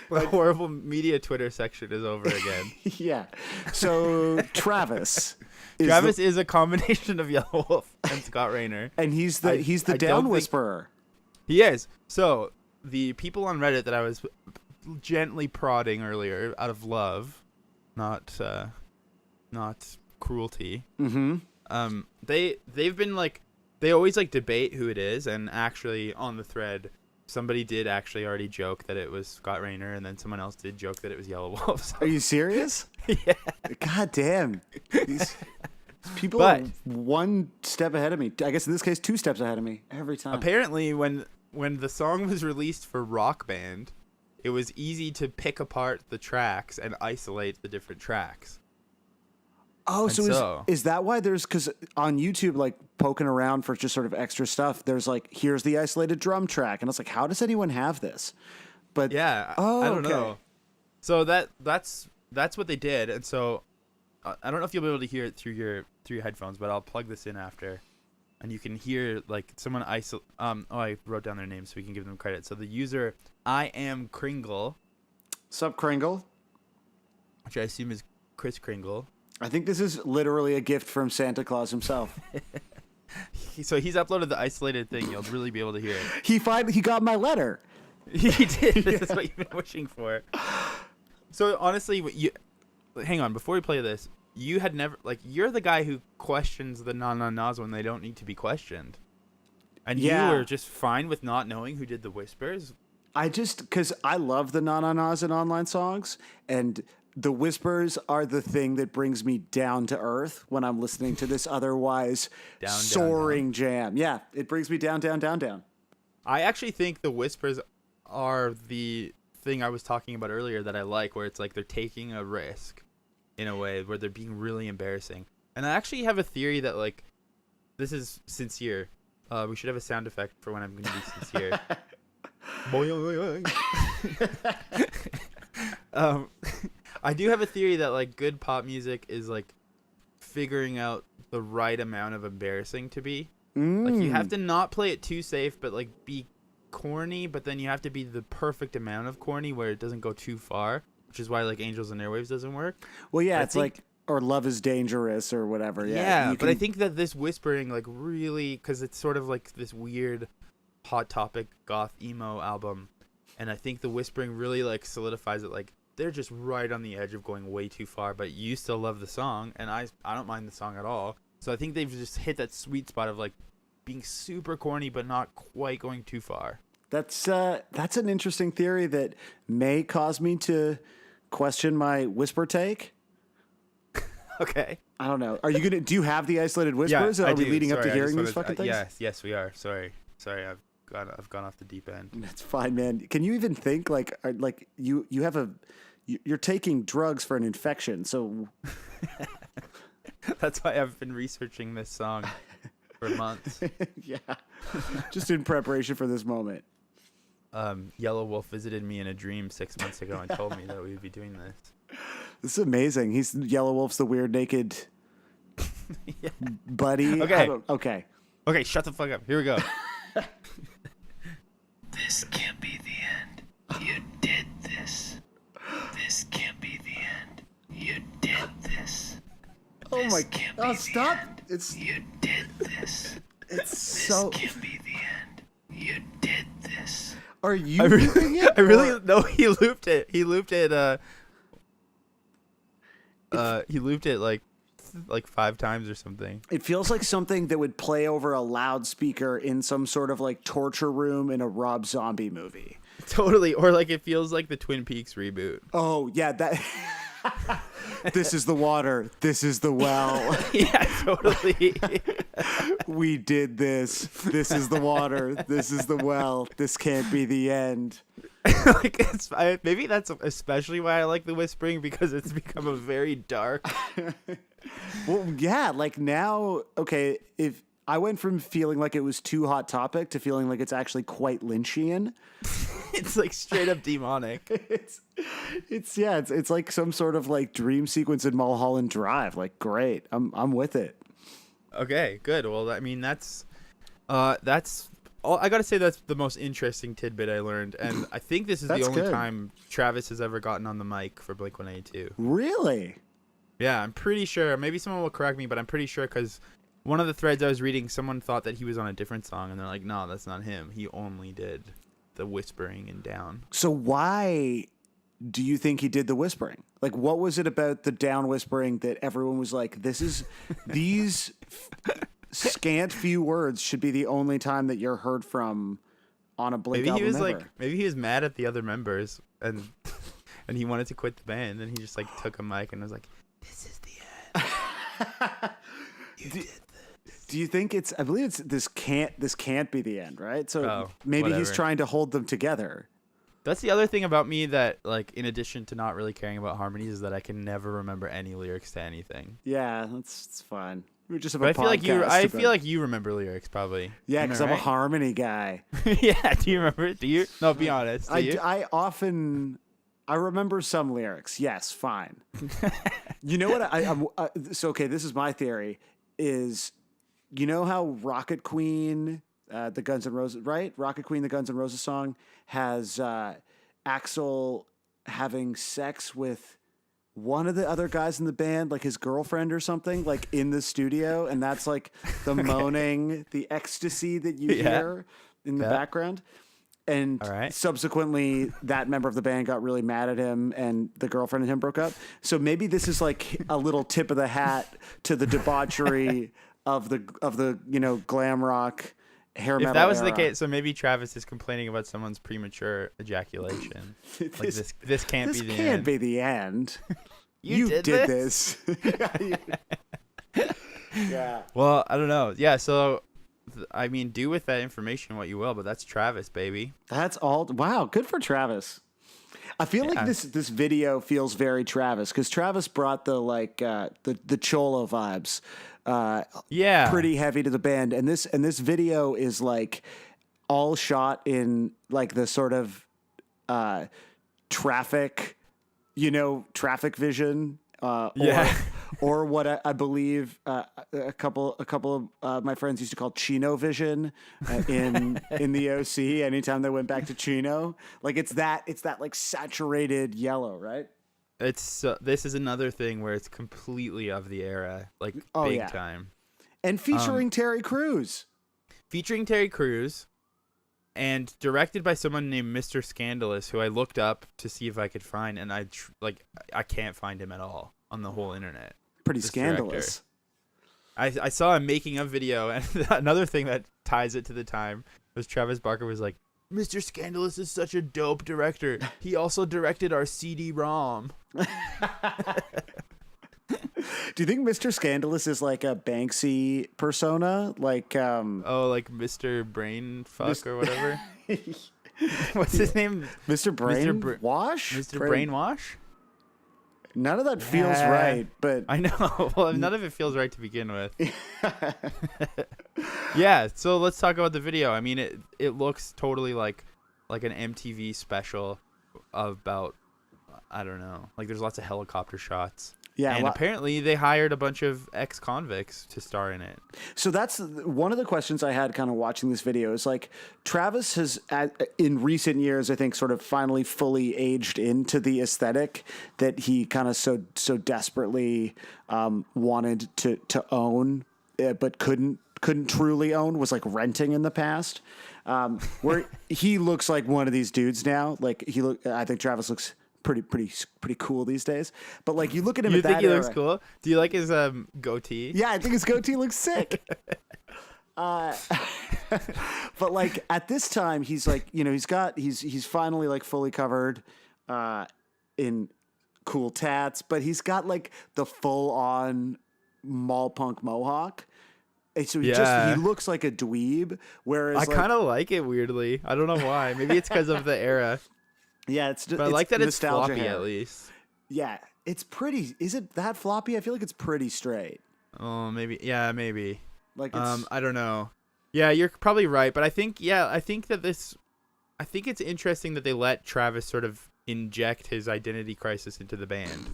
horrible media Twitter section is over again. Yeah. So Travis. Is a combination of Yellow Wolf and Scott Raynor, and he's the down whisperer. He is. So the people on Reddit that I was gently prodding earlier out of love, not cruelty. Mm-hmm. They've been like, they always like debate who it is, and actually on the thread, somebody did actually already joke that it was Scott Raynor, and then someone else did joke that it was Yellow Wolf. So. Are you serious? Yeah. God damn. These people are one step ahead of me. I guess in this case, 2 steps ahead of me every time. Apparently, when the song was released for Rock Band, it was easy to pick apart the tracks and isolate the different tracks. Oh, so is that why because on YouTube, like poking around for just sort of extra stuff, there's like, here's the isolated drum track. And I was like, how does anyone have this? But yeah, I don't know. So that's what they did. And so I don't know if you'll be able to hear it through your headphones, but I'll plug this in after. And you can hear like someone I wrote down their name so we can give them credit. So the user, I am Kringle. Sup, Kringle? Which I assume is Chris Kringle. I think this is literally a gift from Santa Claus himself. So he's uploaded the isolated thing. You'll really be able to hear it. He got my letter. He did. This is what you've been wishing for. So honestly, hang on. Before we play this, you had never, like, you're the guy who questions the na-na-nas when they don't need to be questioned. And you were just fine with not knowing who did the whispers? Because I love the na-na-nas in online songs, and the whispers are the thing that brings me down to earth when I'm listening to this otherwise soaring jam. Yeah, it brings me down, down, down, down. I actually think the whispers are the thing I was talking about earlier that I like, where it's like they're taking a risk in a way where they're being really embarrassing. And I actually have a theory that, like, this is sincere. We should have a sound effect for when I'm going to be sincere. I do have a theory that, like, good pop music is like figuring out the right amount of embarrassing to be. Like, you have to not play it too safe, but like be corny, but then you have to be the perfect amount of corny where it doesn't go too far, which is why like Angels and Airwaves doesn't work. Well, yeah, it's like, or Love is Dangerous or whatever. Yeah, but I think that this whispering, like, really, because it's sort of like this weird Hot Topic goth emo album, and I think the whispering really like solidifies it. Like, they're just right on the edge of going way too far, but you still love the song, and I don't mind the song at all. So I think they've just hit that sweet spot of like being super corny but not quite going too far. That's an interesting theory that may cause me to question my whisper take. Okay. I don't know. Do you have the isolated whispers? Yeah, are we leading up to hearing these fucking things? Yes, we are. Sorry, I've gone off the deep end. That's fine, man. Can you even think like you have you're taking drugs for an infection, so that's why I've been researching this song for months. Yeah, just in preparation for this moment. Yellow Wolf visited me in a dream 6 months ago and told me that we would be doing this. This is amazing. Yellow Wolf's the weird naked buddy. Okay. Okay, shut the fuck up. Here we go. This can't be the end. You did this. This can't be the end. You did this. Oh my god! Stop! You did this. This can't be the end. You did this. Are you looping it? I really no. He looped it. He looped it. He looped it like 5 times or something. It feels like something that would play over a loudspeaker in some sort of like torture room in a Rob Zombie movie. Totally. Or like it feels like the Twin Peaks reboot. Oh yeah, that. This is the water. This is the well. Yeah, totally. We did this. This is the water. This is the well. This can't be the end. Like maybe that's especially why I like the whispering, because it's become a very dark. Well, yeah, like now, okay, if I went from feeling like it was too Hot Topic to feeling like it's actually quite Lynchian. It's like straight up demonic. It's like some sort of like dream sequence in Mulholland Drive. Like, great. I'm with it. Okay, good. Well, I mean, that's That's all I gotta say. That's the most interesting tidbit I learned, and I think this is the only time Travis has ever gotten on the mic for Blink-182. Really? Yeah, I'm pretty sure. Maybe someone will correct me, but I'm pretty sure because one of the threads I was reading, someone thought that he was on a different song, and they're like, "No, that's not him. He only did the whispering and down." So why do you think he did the whispering? Like, what was it about the down whispering that everyone was like, "This is these." Scant few words should be the only time that you're heard from on a Blink album. Maybe he was mad at the other members and he wanted to quit the band, and he just like took a mic and was like, "This is the end. You did this." Do you think it's? I believe it's this can't be the end, right? So maybe whatever. he's trying to hold them together. That's the other thing about me that, like, in addition to not really caring about harmonies, is that I can never remember any lyrics to anything. Yeah, it's fine. We just have but a podcast. I feel like you remember lyrics probably. Yeah, because I'm a harmony guy. Yeah, do you remember? Do you? No, be honest. I remember some lyrics. Yes, fine. You know what? So okay, this is my theory. Is you know how Rocket Queen, the Guns N' Roses, right? Rocket Queen, the Guns N' Roses song has Axl having sex with one of the other guys in the band, like his girlfriend or something, like in the studio, and that's like the moaning, the ecstasy that you hear in the background. And subsequently, that member of the band got really mad at him, and the girlfriend and him broke up. So maybe this is like a little tip of the hat to the debauchery of the glam rock hair metal. If that was era. the case, so maybe Travis is complaining about someone's premature ejaculation. Like this can't be the end. This can't be the end. You did this. Yeah. Well, I don't know. Yeah, so I mean, do with that information what you will, but that's Travis, baby. That's all. Wow, good for Travis. I feel like this video feels very Travis because Travis brought the the Cholo vibes. Pretty heavy to the band, and this video is like all shot in like the sort of traffic vision. Or what I believe a couple of my friends used to call Chino vision in the OC. Anytime they went back to Chino, like it's that like saturated yellow, right? It's this is another thing where it's completely of the era, like big time, and featuring Terry Crews, and directed by someone named Mr. Scandalous, who I looked up to see if I could find, and I can't find him at all on the whole internet. Pretty scandalous. I saw a making of video, and another thing that ties it to the time was Travis Barker was like, "Mr. Scandalous is such a dope director. He also directed our CD-ROM." Do you think Mr. Scandalous is like a Banksy persona? Like like Mr. Brainfuck or whatever? What's his name? Mr. Brainwash? Mr. Brainwash? None of that feels right, but I know. Well, none of it feels right to begin with. Yeah, so let's talk about the video. I mean, it looks totally like an MTV special about, I don't know, like there's lots of helicopter shots. Yeah, and apparently they hired a bunch of ex-convicts to star in it. So that's one of the questions I had kind of watching this video is like Travis has in recent years, I think, sort of finally fully aged into the aesthetic that he kind of so desperately wanted to own, but couldn't truly own, was like renting in the past. Where he looks like one of these dudes now. Like I think Travis looks pretty cool these days. But like you look at him, you think he looks cool? Do you like his goatee? Yeah, I think his goatee looks sick. But like at this time, he's like, he's finally like fully covered in cool tats, but he's got like the full on mall punk mohawk. And so he looks like a dweeb. Whereas I kind of like it weirdly. I don't know why. Maybe it's because of the era. Yeah, but I like that it's floppy hair. At least. Yeah, it's pretty. Is it that floppy? I feel like it's pretty straight. Oh, maybe. Yeah, maybe. Like it's, I don't know. Yeah, you're probably right, but I think it's interesting that they let Travis sort of inject his identity crisis into the band.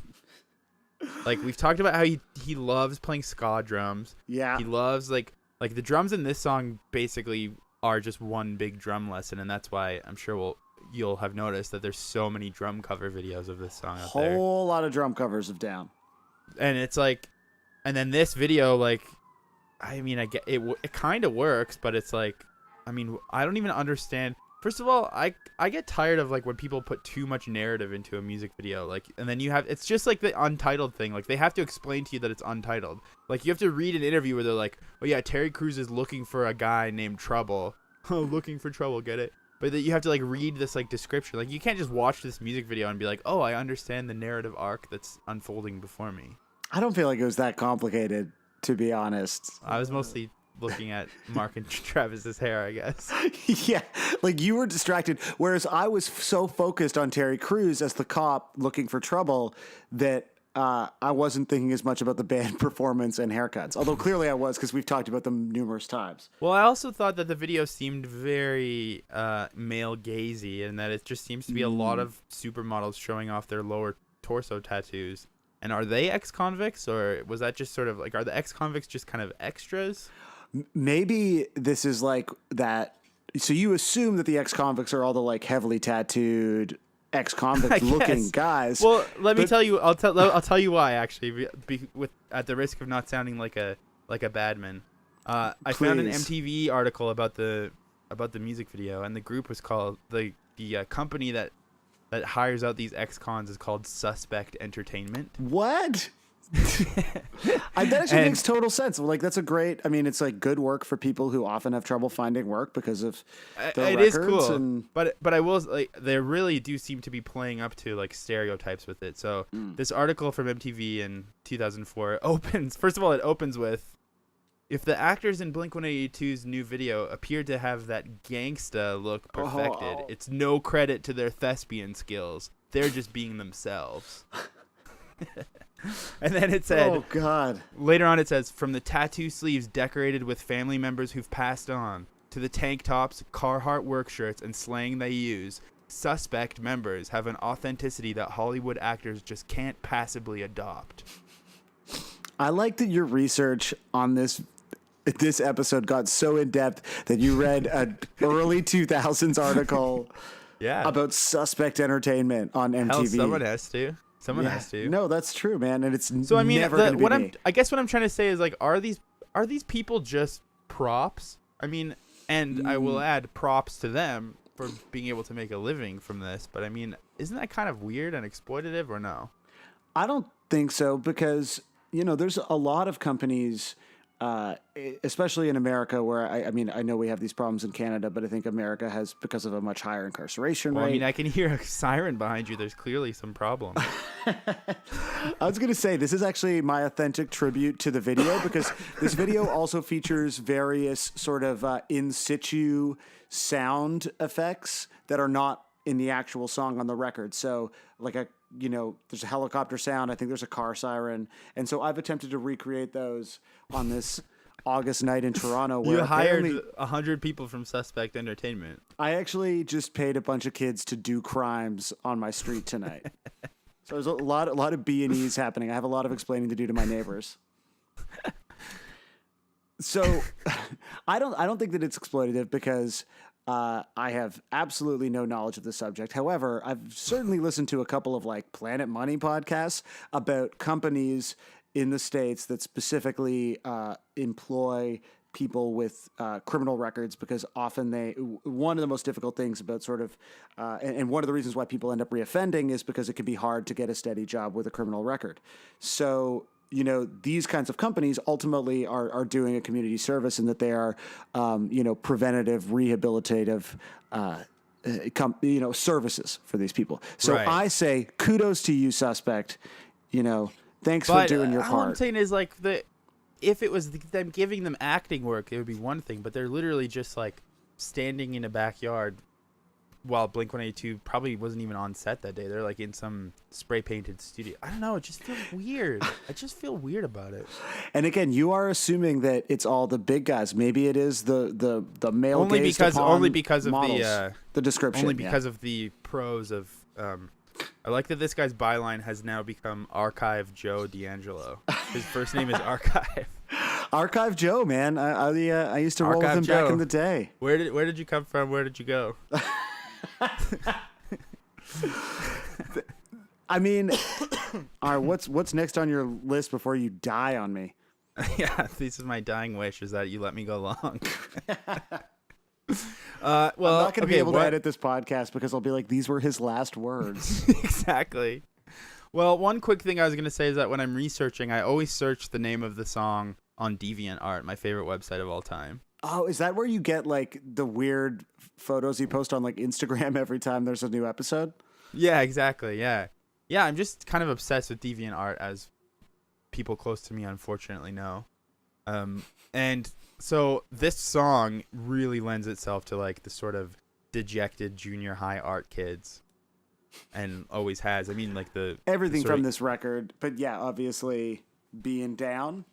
Like we've talked about how he loves playing ska drums. Yeah. He loves like like the drums in this song basically are just one big drum lesson, and that's why I'm sure you'll have noticed that there's so many drum cover videos of this song out there. Whole lot of drum covers of Down. And it's like, and then this video, like, I mean, I get it. It kind of works, but it's like, I mean, I don't even understand. First of all, I get tired of like when people put too much narrative into a music video, like, and then it's just like the untitled thing. Like they have to explain to you that it's untitled. Like you have to read an interview where they're like, oh yeah, Terry Crews is looking for a guy named Trouble. Oh, looking for trouble, get it? But you have to like read this like description. Like you can't just watch this music video and be like, oh, I understand the narrative arc that's unfolding before me. I don't feel like it was that complicated, to be honest. I was mostly looking at Mark and Travis's hair, I guess. Yeah, like you were distracted, whereas I was so focused on Terry Crews as the cop looking for trouble that I wasn't thinking as much about the band performance and haircuts. Although clearly I was, because we've talked about them numerous times. Well, I also thought that the video seemed very male gazy, and that it just seems to be a lot of supermodels showing off their lower torso tattoos. And are they ex-convicts, or was that just sort of like, are the ex-convicts just kind of extras? Maybe this is like that. So you assume that the ex-convicts are all the like heavily tattooed ex-convict looking guys. Well, let me tell you. I'll tell you why. Actually, at the risk of not sounding like a bad man, I found an MTV article about the music video, and the group was called the company that hires out these ex-cons is called Suspect Entertainment. What? That actually makes total sense. Like that's a great. I mean, it's like good work for people who often have trouble finding work because of their it records. Is cool, and... but I will like they really do seem to be playing up to like stereotypes with it. So this article from MTV in 2004 opens. First of all, it opens with, if the actors in Blink-182's new video appeared to have that gangsta look perfected, it's no credit to their thespian skills. They're just being themselves. And then it said, oh God. Later on it says, from the tattoo sleeves decorated with family members who've passed on, to the tank tops, Carhartt work shirts, and slang they use, Suspect members have an authenticity that Hollywood actors just can't passably adopt. I like that your research on this episode got so in depth that you read an early 2000s article about Suspect Entertainment on MTV. Hell, someone has to. Someone has to. No, that's true, man, and it's so. I mean, never gonna be me. I guess what I'm trying to say is like, are these people just props? I mean, and I will add props to them for being able to make a living from this. But I mean, isn't that kind of weird and exploitative, or no? I don't think so, because there's a lot of companies. Especially in America, where I mean, I know we have these problems in Canada, but I think America has, because of a much higher incarceration rate. I mean, I can hear a siren behind you. There's clearly some problem. I was going to say, this is actually my authentic tribute to the video, because this video also features various sort of in situ sound effects that are not in the actual song on the record. So like there's a helicopter sound. I think there's a car siren. And so I've attempted to recreate those on this August night in Toronto. Where you hired 100 people from Suspect Entertainment. I actually just paid a bunch of kids to do crimes on my street tonight. So there's a lot of B&Es happening. I have a lot of explaining to do to my neighbors. So I don't think that it's exploitative, because I have absolutely no knowledge of the subject. However, I've certainly listened to a couple of like Planet Money podcasts about companies in the States that specifically employ people with criminal records, because often one of the most difficult things about sort of, and one of the reasons why people end up reoffending is because it can be hard to get a steady job with a criminal record. So, these kinds of companies ultimately are doing a community service, in that they are, preventative, rehabilitative, services for these people. So right. I say kudos to you, Suspect. Thanks for doing your part. All I'm saying is like if it was them giving them acting work, it would be one thing, but they're literally just like standing in a backyard while Blink-182 probably wasn't even on set that day. They're like in some spray painted studio. I don't know. It just feels weird. I just feel weird about it. And again, you are assuming that it's all the big guys. Maybe it is the male only because of models, the description. Only because of the pros of. I like that this guy's byline has now become Archive Joe D'Angelo. His first name is Archive. Archive Joe, man. I used to roll with him back in the day. Where did you come from? Where did you go? I mean, all right. What's next on your list before you die on me? Yeah, this is my dying wish: is that you let me go long. Well, I'm not going to be able to edit this podcast because I'll be like, these were his last words. Exactly. Well, one quick thing I was going to say is that when I'm researching, I always search the name of the song on DeviantArt, my favorite website of all time. Oh, is that where you get like the weird photos you post on like Instagram every time there's a new episode? Yeah, exactly. Yeah. Yeah, I'm just kind of obsessed with DeviantArt, as people close to me unfortunately know. And so this song really lends itself to like the sort of dejected junior high art kids, and always has. I mean, like everything from this record, but yeah, obviously being down.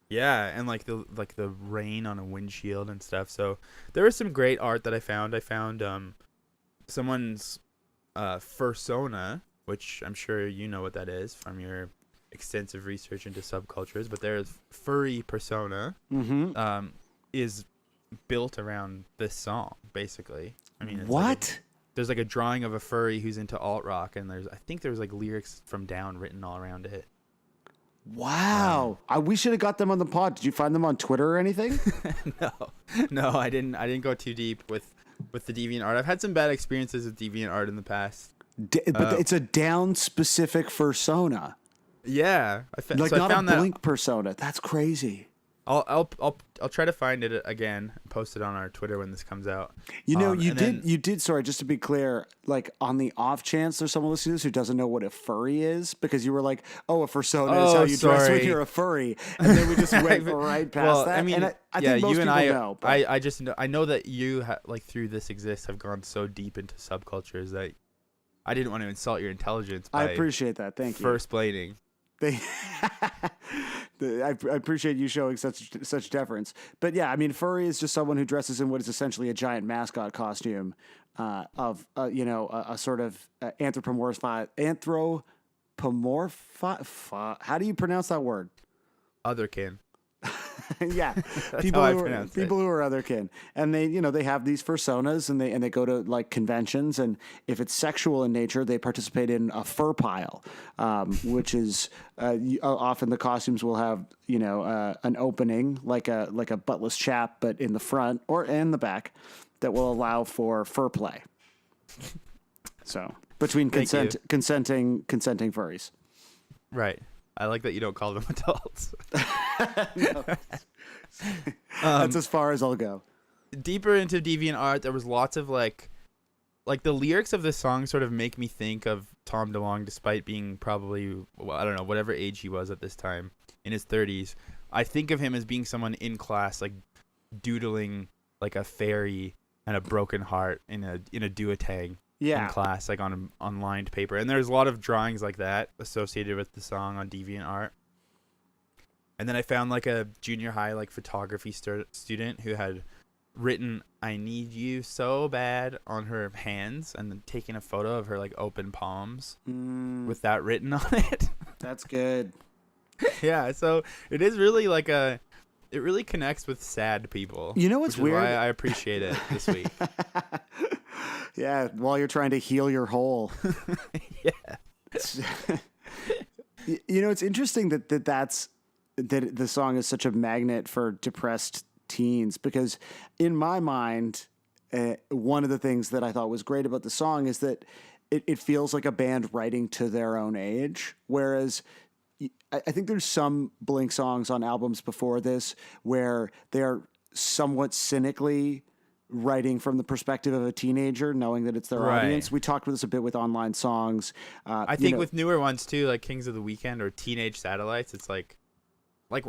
Yeah, and like the rain on a windshield and stuff. So there was some great art that I found. I found someone's fursona, which I'm sure you know what that is from your extensive research into subcultures, but their furry persona is built around this song, basically. I mean, it's what? There's like a drawing of a furry who's into alt rock, and I think there's like lyrics from Down written all around it. Wow. We should have got them on the pod. Did you find them on Twitter or anything? No, I didn't go too deep with the DeviantArt. I've had some bad experiences with DeviantArt in the past. But it's a Down specific persona. Yeah, I found a Blink persona. That's crazy. I'll try to find it again and post it on our Twitter when this comes out. You know, you did. Sorry, just to be clear, like on the off chance there's someone listening to this who doesn't know what a furry is, because you were like, "Oh, a fursona is how you dress when you're a furry," and then we just went right past that. I mean, and I think most people know. But I just know that you like through This Exists have gone so deep into subcultures that I didn't want to insult your intelligence. I appreciate that. Thank you. First blading. I appreciate you showing such deference. But yeah, I mean, furry is just someone who dresses in what is essentially a giant mascot costume of a sort of anthropomorphic. How do you pronounce that word? Otherkin. Yeah, people who are otherkin, and they have these personas, and they go to like conventions, and if it's sexual in nature, they participate in a fur pile, which is often the costumes will have an opening like a buttless chap, but in the front or in the back, that will allow for fur play. So between consenting furries, right? I like that you don't call them adults. That's as far as I'll go. Deeper into DeviantArt, there was lots of like the lyrics of this song sort of make me think of Tom DeLonge, despite being probably, I don't know, whatever age he was at this time, in his 30s. I think of him as being someone in class, like doodling like a fairy and a broken heart in a duotang. Yeah. In class, like on lined paper. And there's a lot of drawings like that associated with the song on DeviantArt. And then I found like a junior high like photography student who had written "I need you so bad" on her hands, and then taken a photo of her like open palms with that written on it. That's good. Yeah, so it is really like it really connects with sad people. You know what's weird? Why I appreciate it this week. Yeah, while you're trying to heal your hole. Yeah. It's interesting that the song is such a magnet for depressed teens, because in my mind, one of the things that I thought was great about the song is that it feels like a band writing to their own age, whereas I think there's some Blink songs on albums before this where they are somewhat cynically writing from the perspective of a teenager, knowing that it's their audience. We talked about this a bit with Online Songs. I think with newer ones too, like Kings of the Weekend or Teenage Satellites, it's like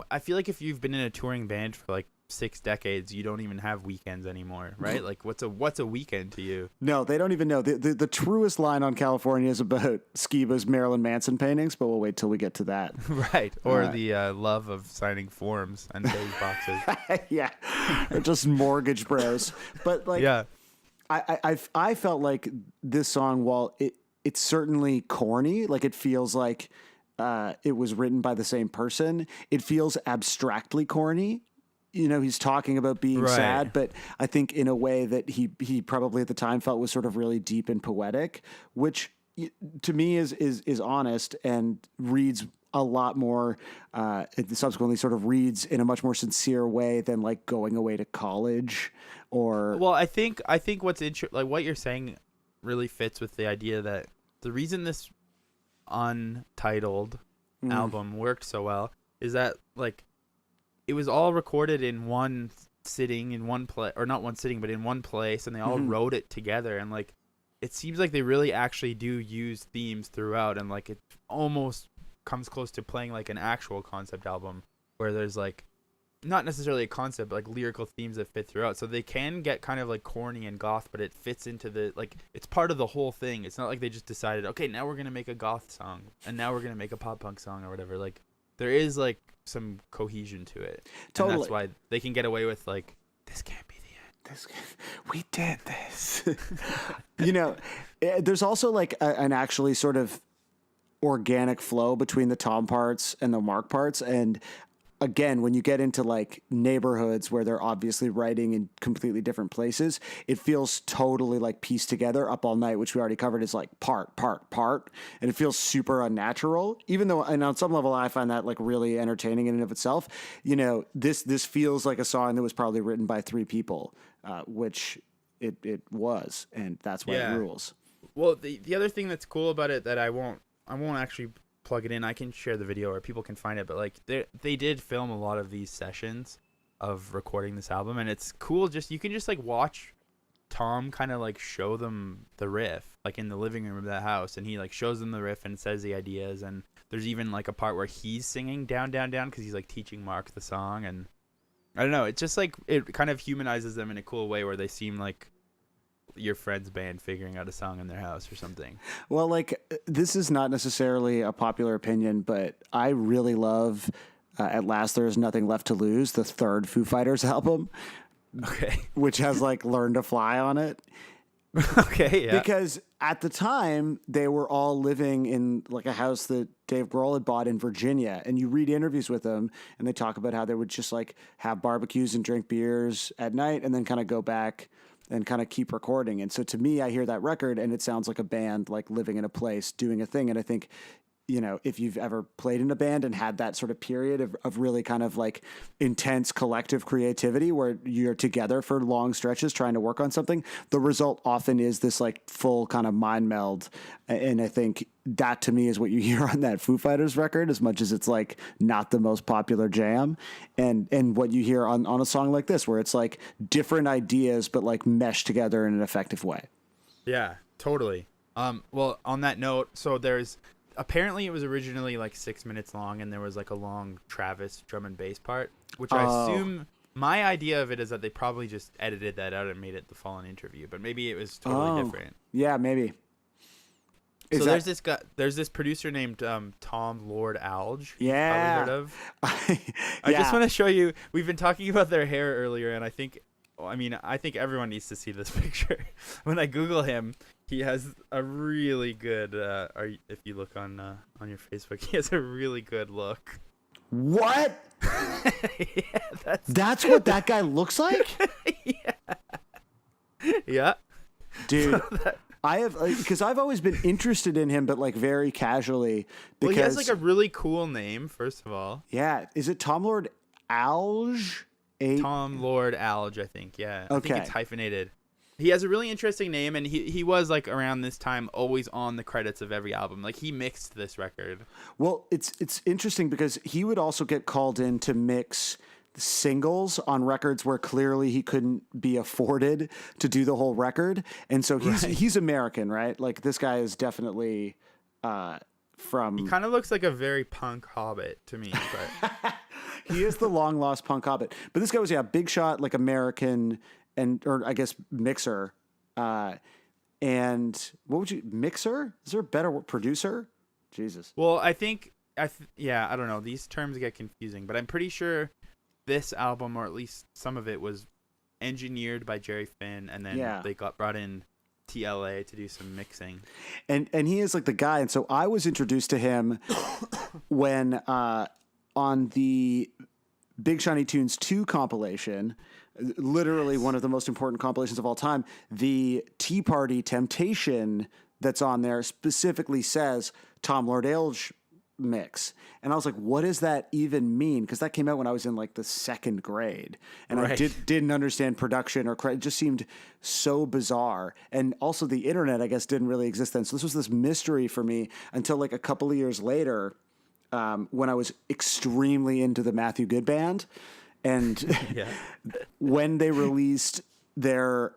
I feel like if you've been in a touring band for like 6 decades, you don't even have weekends anymore, right? Like what's a weekend to you? No, they don't even know. The truest line on California is about Skiba's Marilyn Manson paintings, but we'll wait till we get to that. Right. Or the love of signing forms and those boxes. Yeah. Or just mortgage bros. But like, yeah. I felt like this song, while it's certainly corny, like it feels like it was written by the same person. It feels abstractly corny. You know, he's talking about being sad, but I think in a way that he probably at the time felt was sort of really deep and poetic, which to me is honest and reads a lot more, it subsequently sort of reads in a much more sincere way than like going away to college or. Well, I think what's like what you're saying really fits with the idea that the reason this untitled album worked so well is that like it was all recorded in one sitting in one place, or not one sitting, but in one place, and they all wrote it together. And like, it seems like they really actually do use themes throughout, and like it almost comes close to playing like an actual concept album where there's like not necessarily a concept, but like lyrical themes that fit throughout. So they can get kind of like corny and goth, but it fits into the like it's part of the whole thing. It's not like they just decided, okay, now we're gonna make a goth song and now we're gonna make a pop punk song or whatever. Like there is like some cohesion to it. Totally. And that's why they can get away with like, this can't be the end. We did this. You know, there's also like an actually sort of organic flow between the Tom parts and the Mark parts. And again, when you get into like neighborhoods where they're obviously writing in completely different places, it feels totally like pieced together. Up All Night, which we already covered, is like part, and it feels super unnatural. Even though, and on some level, I find that like really entertaining in and of itself. You know, this feels like a song that was probably written by 3 people, which it was, and that's why it rules. Well, the other thing that's cool about it that I won't actually plug it in. I can share the video or people can find it, but like they did film a lot of these sessions of recording this album, and it's cool. You can just like watch Tom kind of like show them the riff, like in the living room of that house, and he like shows them the riff and says the ideas. And there's even like a part where he's singing down because he's like teaching Mark the song, and I don't know. It's just like it kind of humanizes them in a cool way where they seem like your friend's band figuring out a song in their house or something. Well, like this is not necessarily a popular opinion, but I really love At Last There Is Nothing Left to Lose, the 3rd Foo Fighters album. Okay. Which has like Learn to Fly on it. Okay, yeah. Because at the time they were all living in like a house that Dave Grohl had bought in Virginia, and you read interviews with them and they talk about how they would just like have barbecues and drink beers at night and then kind of go back and kind of keep recording. And so to me, I hear that record and it sounds like a band like living in a place doing a thing. And I think, you know, if you've ever played in a band and had that sort of period of really kind of like intense collective creativity where you're together for long stretches trying to work on something, the result often is this like full kind of mind meld. And I think that to me is what you hear on that Foo Fighters record, as much as it's like not the most popular jam, and what you hear on a song like this, where it's like different ideas, but like meshed together in an effective way. Yeah, totally. Well, on that note, so apparently it was originally like 6 minutes long, and there was like a long Travis drum and bass part, which I assume my idea of it is that they probably just edited that out and made it the Fallen interview, but maybe it was totally different. Yeah, maybe. So there's this producer named Tom Lord Alge. Yeah. Probably heard of. I just want to show you. We've been talking about their hair earlier, and I think everyone needs to see this picture. When I Google him, he has a really good. If you look on your Facebook, he has a really good look. What? Yeah, that's what that guy looks like. Yeah, dude. I have, because I've always been interested in him, but like very casually. Because, well, he has like a really cool name, first of all. Yeah. Is it Tom Lord Alge? Tom Lord Alge, I think. Yeah. Okay. I think it's hyphenated. He has a really interesting name, and he was like around this time always on the credits of every album. Like he mixed this record. Well, it's interesting because he would also get called in to mix singles on records where clearly he couldn't be afforded to do the whole record. And so he's American, right? Like this guy is definitely from... He kind of looks like a very punk hobbit to me. But he is the long lost punk hobbit. But this guy was, big shot, like American or I guess mixer. And what would you... Mixer? Is there a better word? Producer? Jesus. Well, I think... I don't know. These terms get confusing, but I'm pretty sure this album, or at least some of it, was engineered by Jerry Finn, and then they got brought in TLA to do some mixing. And he is like the guy. And so I was introduced to him when on the Big Shiny Tunes 2 compilation, literally one of the most important compilations of all time, the Tea Party Temptation that's on there specifically says Tom Lord Ale's mix. And I was like, what does that even mean? Because that came out when I was in like the second grade. And I didn't understand production or it just seemed so bizarre. And also the internet, I guess, didn't really exist then. So this was this mystery for me until like a couple of years later when I was extremely into the Matthew Good Band. And when they released their,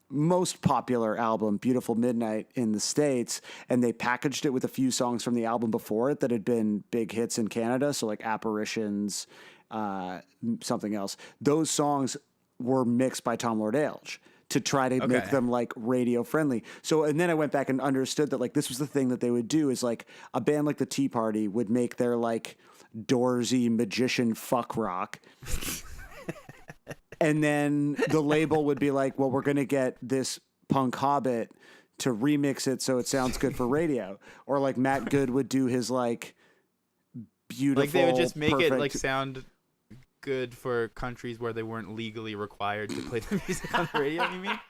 most popular album, Beautiful Midnight, in the States, and they packaged it with a few songs from the album before it that had been big hits in Canada. So like Apparitions, something else. Those songs were mixed by Tom Lord Ale's to try to make them like radio friendly. So, and then I went back and understood that like this was the thing that they would do is like a band like the Tea Party would make their like Doorsy magician fuck rock. And then the label would be like, well, we're going to get this punk hobbit to remix it so it sounds good for radio. Or like Matt Good would do his like beautiful, like they would just make perfect... it like sound good for countries where they weren't legally required to play the music on the radio, you mean?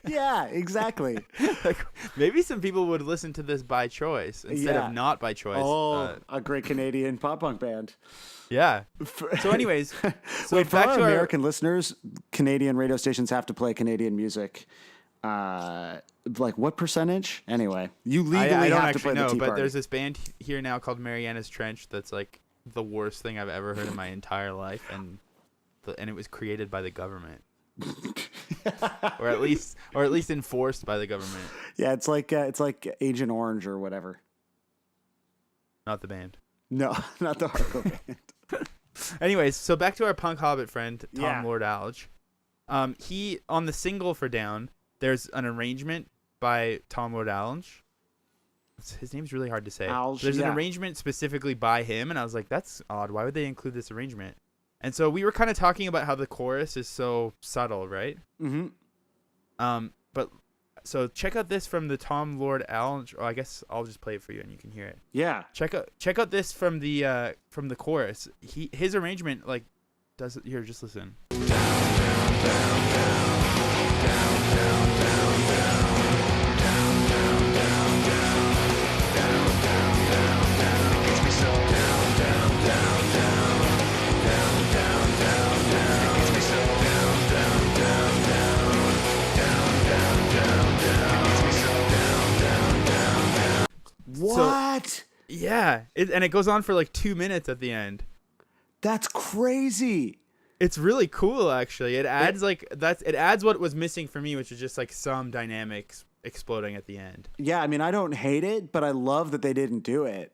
Yeah, exactly. Like maybe some people would listen to this by choice instead of not by choice. Oh, a great Canadian pop punk band. Yeah. So anyways, wait, for our American listeners, Canadian radio stations have to play Canadian music. Like what percentage? Anyway, you legally I don't have to play know, the Tea but Party. there's this band here now called Mariana's Trench that's like the worst thing I've ever heard in my entire life, and it was created by the government. or at least enforced by the government. Yeah, it's like Agent Orange or whatever. Not the band. No, not the hardcore band. Anyways, so back to our punk hobbit friend, Tom Lord Alge. He, on the single for Down, there's an arrangement by Tom Lord Alge. His name's really hard to say. There's an arrangement specifically by him, and I was like, that's odd. Why would they include this arrangement? And so we were kind of talking about how the chorus is so subtle, right? Mm-hmm. But so check out this from the Tom Lord Alge. Oh, I guess I'll just play it for you and you can hear it. Yeah. Check out this from the chorus. His arrangement like does it here. Just listen. Down, down, down, down, down, down, down, down. What? So, yeah, and it goes on for like 2 minutes at the end. That's crazy. It's really cool, actually. It adds it adds what was missing for me, which is just like some dynamics exploding at the end. Yeah, I mean, I don't hate it, but I love that they didn't do it.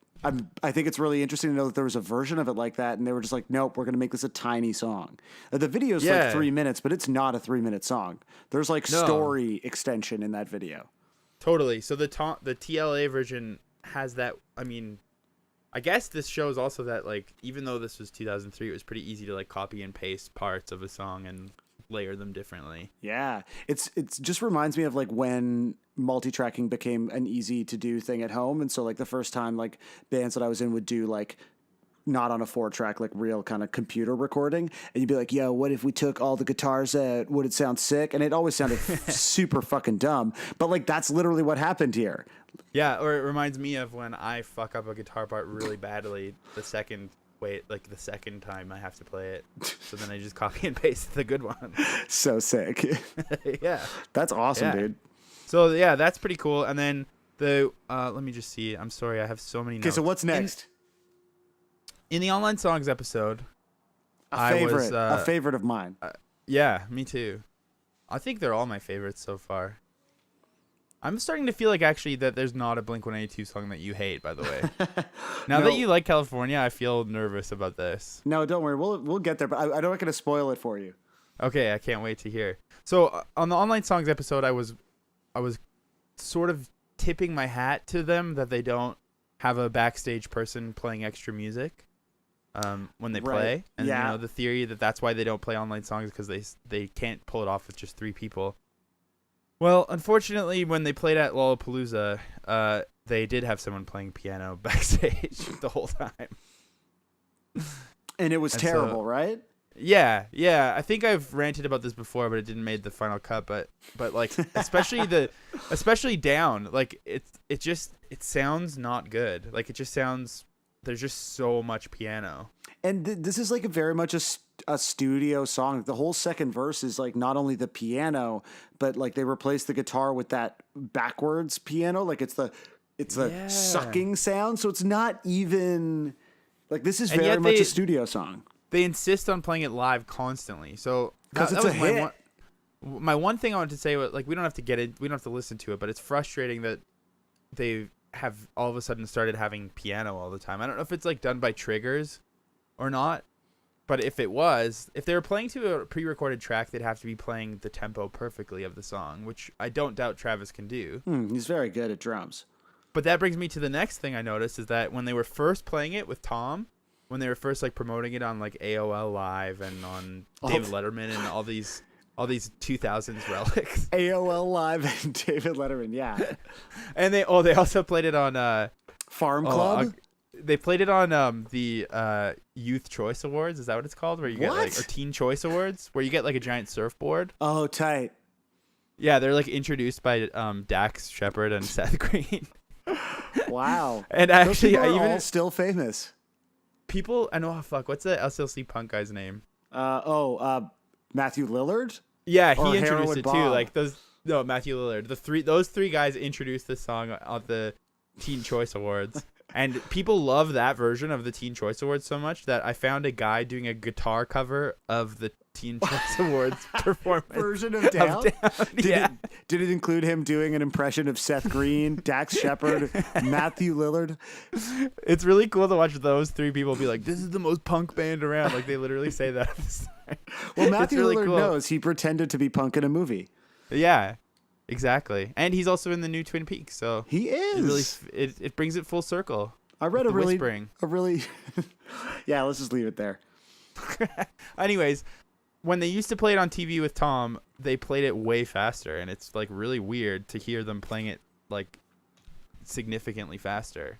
I think it's really interesting to know that there was a version of it like that, and they were just like, nope, we're going to make this a tiny song. The video's like 3 minutes, but it's not a 3-minute song. There's like story extension in that video. Totally. So the TLA version has that. I mean, I guess this shows also that like even though this was 2003, it was pretty easy to like copy and paste parts of a song and layer them differently. Yeah, it's just reminds me of like when multi-tracking became an easy to do thing at home, and so like the first time like bands that I was in would do like not on a 4-track, like real kind of computer recording, and you'd be like, yo, what if we took all the guitars out? Would it sound sick? And it always sounded super fucking dumb, but like that's literally what happened here. Yeah, or it reminds me of when I fuck up a guitar part really badly the second time I have to play it. So then I just copy and paste the good one. So sick. Yeah. That's awesome, dude. So yeah, that's pretty cool. And then let me just see. I'm sorry, I have so many notes. Okay, so what's next? In the Online Songs episode, a favorite of mine. Yeah, me too. I think they're all my favorites so far. I'm starting to feel like actually that there's not a Blink-182 song that you hate, by the way. Now that you like California, I feel nervous about this. No, don't worry. We'll get there, but I'm not going to spoil it for you. Okay, I can't wait to hear. So on the Online Songs episode, I was sort of tipping my hat to them that they don't have a backstage person playing extra music when they play. And you know, the theory that's why they don't play Online Songs because they can't pull it off with just 3 people. Well, unfortunately, when they played at Lollapalooza, they did have someone playing piano backstage the whole time. And it was terrible, right? Yeah. I think I've ranted about this before, but it didn't make the final cut. But like, especially down, like it sounds not good. Like it just sounds. There's just so much piano. And this is like very much a studio song. The whole second verse is like not only the piano, but like they replaced the guitar with that backwards piano. Like it's the sucking sound. So it's not even like this is very much a studio song. They insist on playing it live constantly. So because it's a hit. My one thing I wanted to say was like we don't have to listen to it, but it's frustrating that they have all of a sudden started having piano all the time. I don't know if it's like done by triggers or not, but if they were playing to a pre-recorded track, they'd have to be playing the tempo perfectly of the song, which I don't doubt Travis can do. He's very good at drums. But that brings me to the next thing I noticed is that when they were first playing it with Tom, when they were first like promoting it on like AOL Live and on David Letterman and all these 2000s relics. AOL Live and David Letterman, yeah. And they also played it on Farm Club. They played it on the Youth Choice Awards. Is that what it's called? Where you get like, or Teen Choice Awards, where you get like a giant surfboard. Oh, tight. Yeah, they're like introduced by Dax Shepard and Seth Green. Wow. And actually, those people are all still famous. People, I know. Fuck, what's the SLC punk guy's name? Matthew Lillard. Yeah, he introduced it too. Like Matthew Lillard. Those three guys introduced the song at the Teen Choice Awards. And people love that version of the Teen Choice Awards so much that I found a guy doing a guitar cover of the Teen Choice Awards performance. Version of Down? Did it include him doing an impression of Seth Green, Dax Shepard, Matthew Lillard? It's really cool to watch those three people be like, this is the most punk band around. Like, they literally say that. Well, Matthew Lillard knows he pretended to be punk in a movie. Yeah. Exactly, and he's also in the new Twin Peaks, so he is. It brings it full circle. I read a really, yeah. Let's just leave it there. Anyways, when they used to play it on TV with Tom, they played it way faster, and it's like really weird to hear them playing it like significantly faster.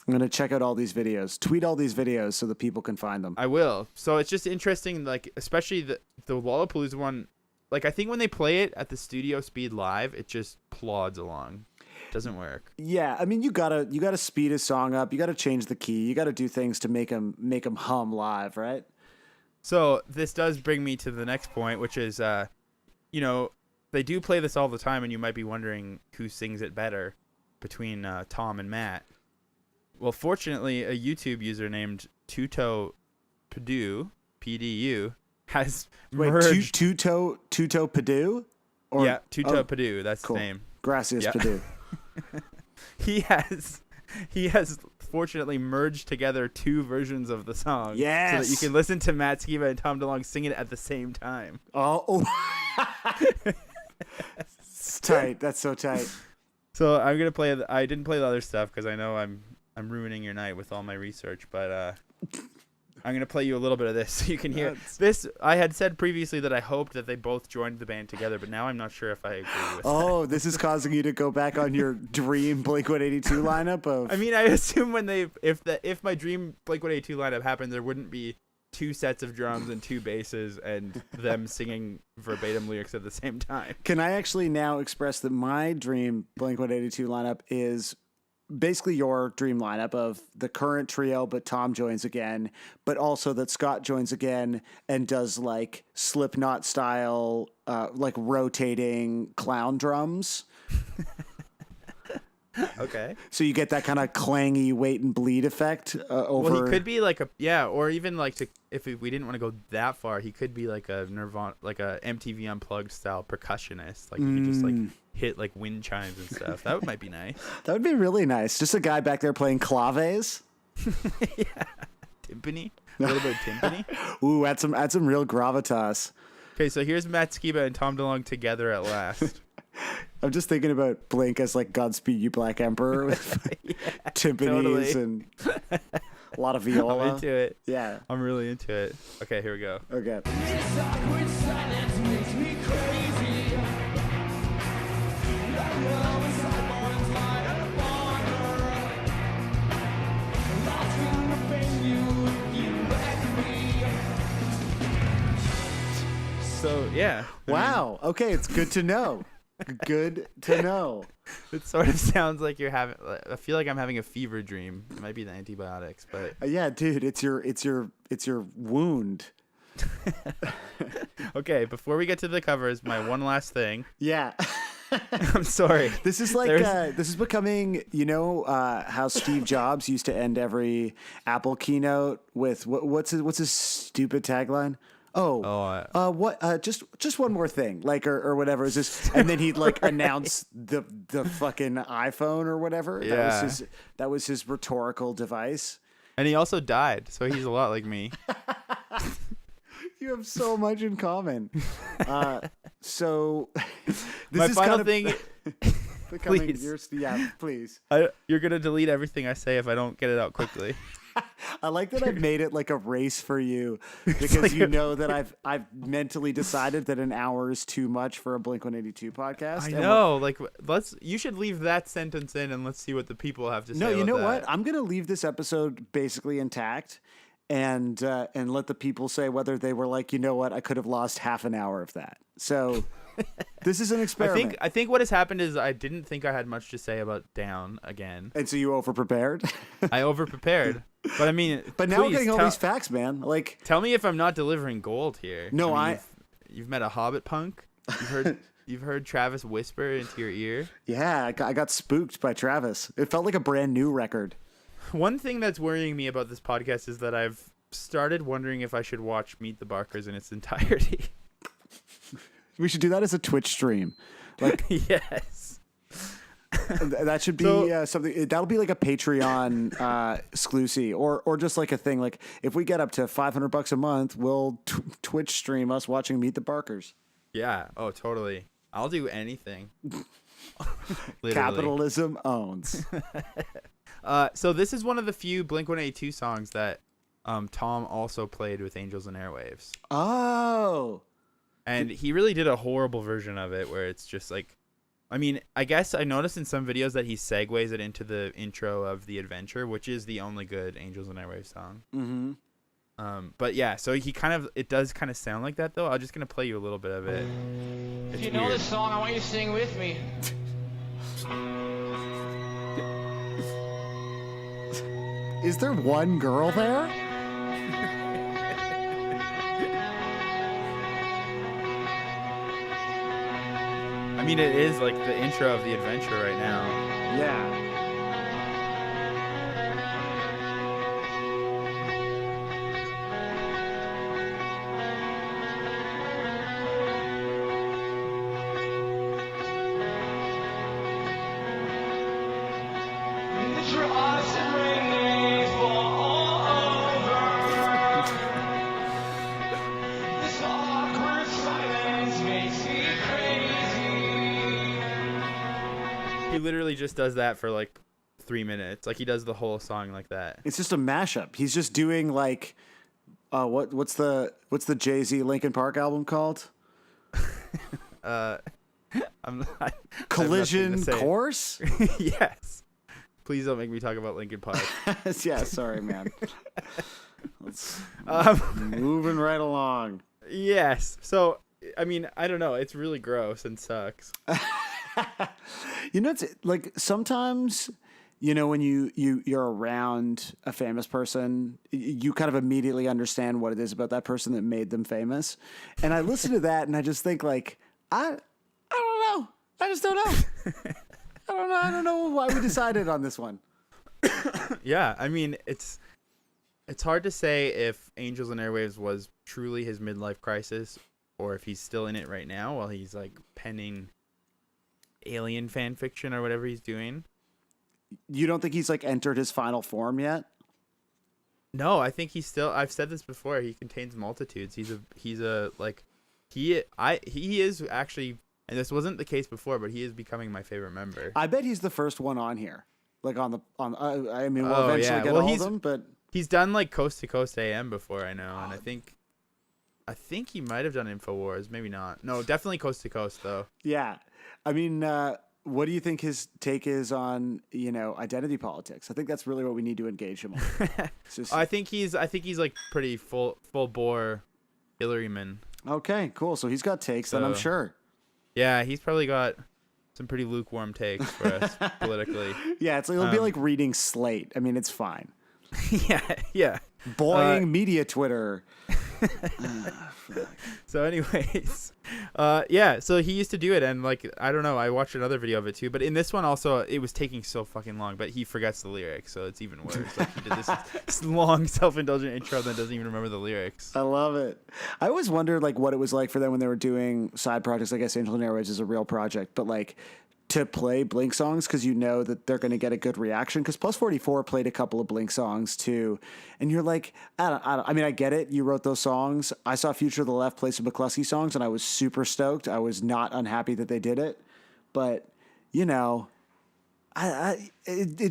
I'm gonna check out all these videos, tweet all these videos so that people can find them. I will. So it's just interesting, like especially the Lollapalooza one. Like, I think when they play it at the studio speed live, it just plods along. It doesn't work. Yeah, I mean, you gotta speed a song up. You gotta change the key. You gotta do things to make them hum live, right? So this does bring me to the next point, which is, they do play this all the time, and you might be wondering who sings it better between Tom and Matt. Well, fortunately, a YouTube user named Tuto Padu, PDU, has merged. Tuto Padu? Yeah, Tuto Padu. That's cool. His name. Gracias, Padu. He has fortunately merged together two versions of the song. Yes. So that you can listen to Matt Skiba and Tom DeLonge sing it at the same time. Oh. It's tight. That's so tight. So I'm gonna play. I didn't play the other stuff because I know I'm ruining your night with all my research, but I'm going to play you a little bit of this so you can hear. This, I had said previously that I hoped that they both joined the band together, but now I'm not sure if I agree with that. Oh, this is causing you to go back on your dream Blink-182 lineup of... I mean, I assume if my dream Blink-182 lineup happened, there wouldn't be two sets of drums and two basses and them singing verbatim lyrics at the same time. Can I actually now express that my dream Blink-182 lineup is... basically your dream lineup of the current trio, but Tom joins again, but also that Scott joins again and does like Slipknot style, like rotating clown drums. Okay. So you get that kind of clangy wait and bleed effect over. Well, he could be like or even like if we didn't want to go that far, he could be like a Nirvana, like a MTV Unplugged style percussionist. Like you could just like hit like wind chimes and stuff. That might be nice. That would be really nice. Just a guy back there playing claves. Yeah. Timpani. A little bit of timpani. Ooh, add some real gravitas. Okay, so here's Matt Skiba and Tom DeLonge together at last. I'm just thinking about Blink as like Godspeed You Black Emperor with timpanis and a lot of viola. I'm into it. Yeah. I'm really into it. Okay, here we go. Okay. This awkward silence makes me crazy. So yeah. Wow. Okay, it's good to know. Good to know. It sort of sounds like you're having. I feel like I'm having a fever dream. It might be the antibiotics, but Yeah, dude, it's your wound. okay. Before we get to the covers, my one last thing. Yeah. I'm sorry. This is like this is becoming, how Steve Jobs used to end every Apple keynote with what's his stupid tagline? Just one more thing, like or whatever is this, and then he'd like announce the fucking iPhone or whatever. Yeah. That was his rhetorical device. And he also died, so he's a lot like me. You have so much in common. So this my is final kind of thing. becoming Please. please. You're gonna delete everything I say if I don't get it out quickly. I like that I've made it like a race for you because like you know that I've mentally decided that an hour is too much for a Blink-182 podcast. I know. Like, you should leave that sentence in and let's see what the people have to say. No, you know about what? that. I'm gonna leave this episode basically intact, and let the people say whether they were like, you know what, I could have lost half an hour of that. So this is an experiment. I think what has happened is I didn't think I had much to say about Down again. And so you overprepared. I overprepared. But I mean, but now we're getting all these facts, man. Like, tell me if I'm not delivering gold here. No, you've met a Hobbit punk. You've heard Travis whisper into your ear. Yeah, I got spooked by Travis. It felt like a brand new record. One thing that's worrying me about this podcast is that I've started wondering if I should watch Meet the Barkers in its entirety. We should do that as a Twitch stream. Like, yes. That should be something. That'll be like a Patreon exclusive, or just like a thing. Like, if we get up to $500 a month, we'll Twitch stream us watching Meet the Barkers. Yeah. Oh, totally. I'll do anything. Capitalism owns. So this is one of the few Blink-182 songs that Tom also played with Angels and Airwaves. Oh. And he really did a horrible version of it where it's just like, I mean, I guess I noticed in some videos that he segues it into the intro of The Adventure, which is the only good Angels and Airwaves song. Mm-hmm. But yeah, so it does kind of sound like that though. I'm just going to play you a little bit of it. If you know this song, I want you to sing with me. Is there one girl there? I mean, it is like the intro of The Adventure right now. Yeah. He literally just does that for like 3 minutes. Like he does the whole song like that. It's just a mashup. He's just doing like, what's the Jay-Z Linkin Park album called? Collision Course? Yes. Please don't make me talk about Linkin Park. Yeah, sorry, man. Let's moving right along. Yes. So, I mean, I don't know. It's really gross and sucks. It's like sometimes, when you're around a famous person, you kind of immediately understand what it is about that person that made them famous. And I listen to that and I just think like, I don't know. I just don't know. I don't know why we decided on this one. Yeah. I mean, it's hard to say if Angels and Airwaves was truly his midlife crisis or if he's still in it right now while he's like penning alien fan fiction or whatever he's doing. You don't think he's like entered his final form yet? No, I think he's still, I've said this before, he contains multitudes. He is actually, and this wasn't the case before, but he is becoming my favorite member. I bet he's the first one on here. Like we'll eventually get all of them, but he's done like Coast to Coast AM before, I know. And I think he might have done InfoWars, maybe not. No, definitely Coast to Coast though. Yeah. I mean, what do you think his take is on, identity politics? I think that's really what we need to engage him on. I think he's like pretty full bore Hillaryman. Okay, cool. So he's got takes, then I'm sure. Yeah, he's probably got some pretty lukewarm takes for us politically. Yeah, it'll be like reading Slate. I mean, it's fine. Yeah. Boring media Twitter. So anyways, so he used to do it, and like, I don't know, I watched another video of it too, but in this one also, it was taking so fucking long, but he forgets the lyrics, so it's even worse. Like, he did this long self-indulgent intro that doesn't even remember the lyrics. I love it. I always wondered like what it was like for them when they were doing side projects. I guess Angel and Airwaves is a real project, but like to play Blink songs, because that they're going to get a good reaction, because Plus 44 played a couple of Blink songs too, and you're like, I mean, I get it, you wrote those songs. I saw Future of the Left play some McCluskey songs, and I was super stoked. I was not unhappy that they did it, but it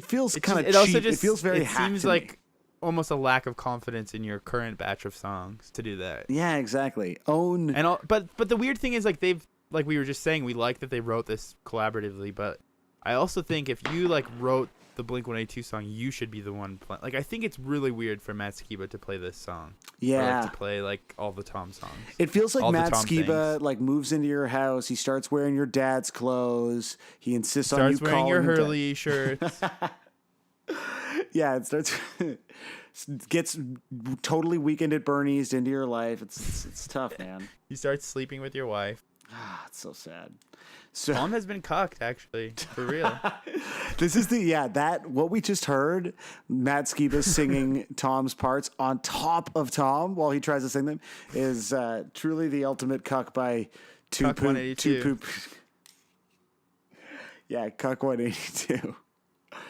feels kind of cheap. Also just, it feels very hacked. It seems like almost a lack of confidence in your current batch of songs to do that. Yeah, exactly. But the weird thing is, like, like we were just saying, we like that they wrote this collaboratively, but I also think if you like wrote the Blink-182 song, you should be the one playing. Like, I think it's really weird for Matt Skiba to play this song. Yeah. Or, like, to play like all the Tom songs. It feels like all Matt Skiba like moves into your house. He starts wearing your dad's clothes. He insists on you calling your him Hurley shirts. Yeah, it starts gets totally Weekend at Bernie's into your life. It's tough, man. You start sleeping with your wife. It's so sad. So Tom has been cucked, actually, for real. This is what we just heard. Matt Skiba singing Tom's parts on top of Tom while he tries to sing them is truly the ultimate cuck by Cuck 182. Yeah, Cuck 182.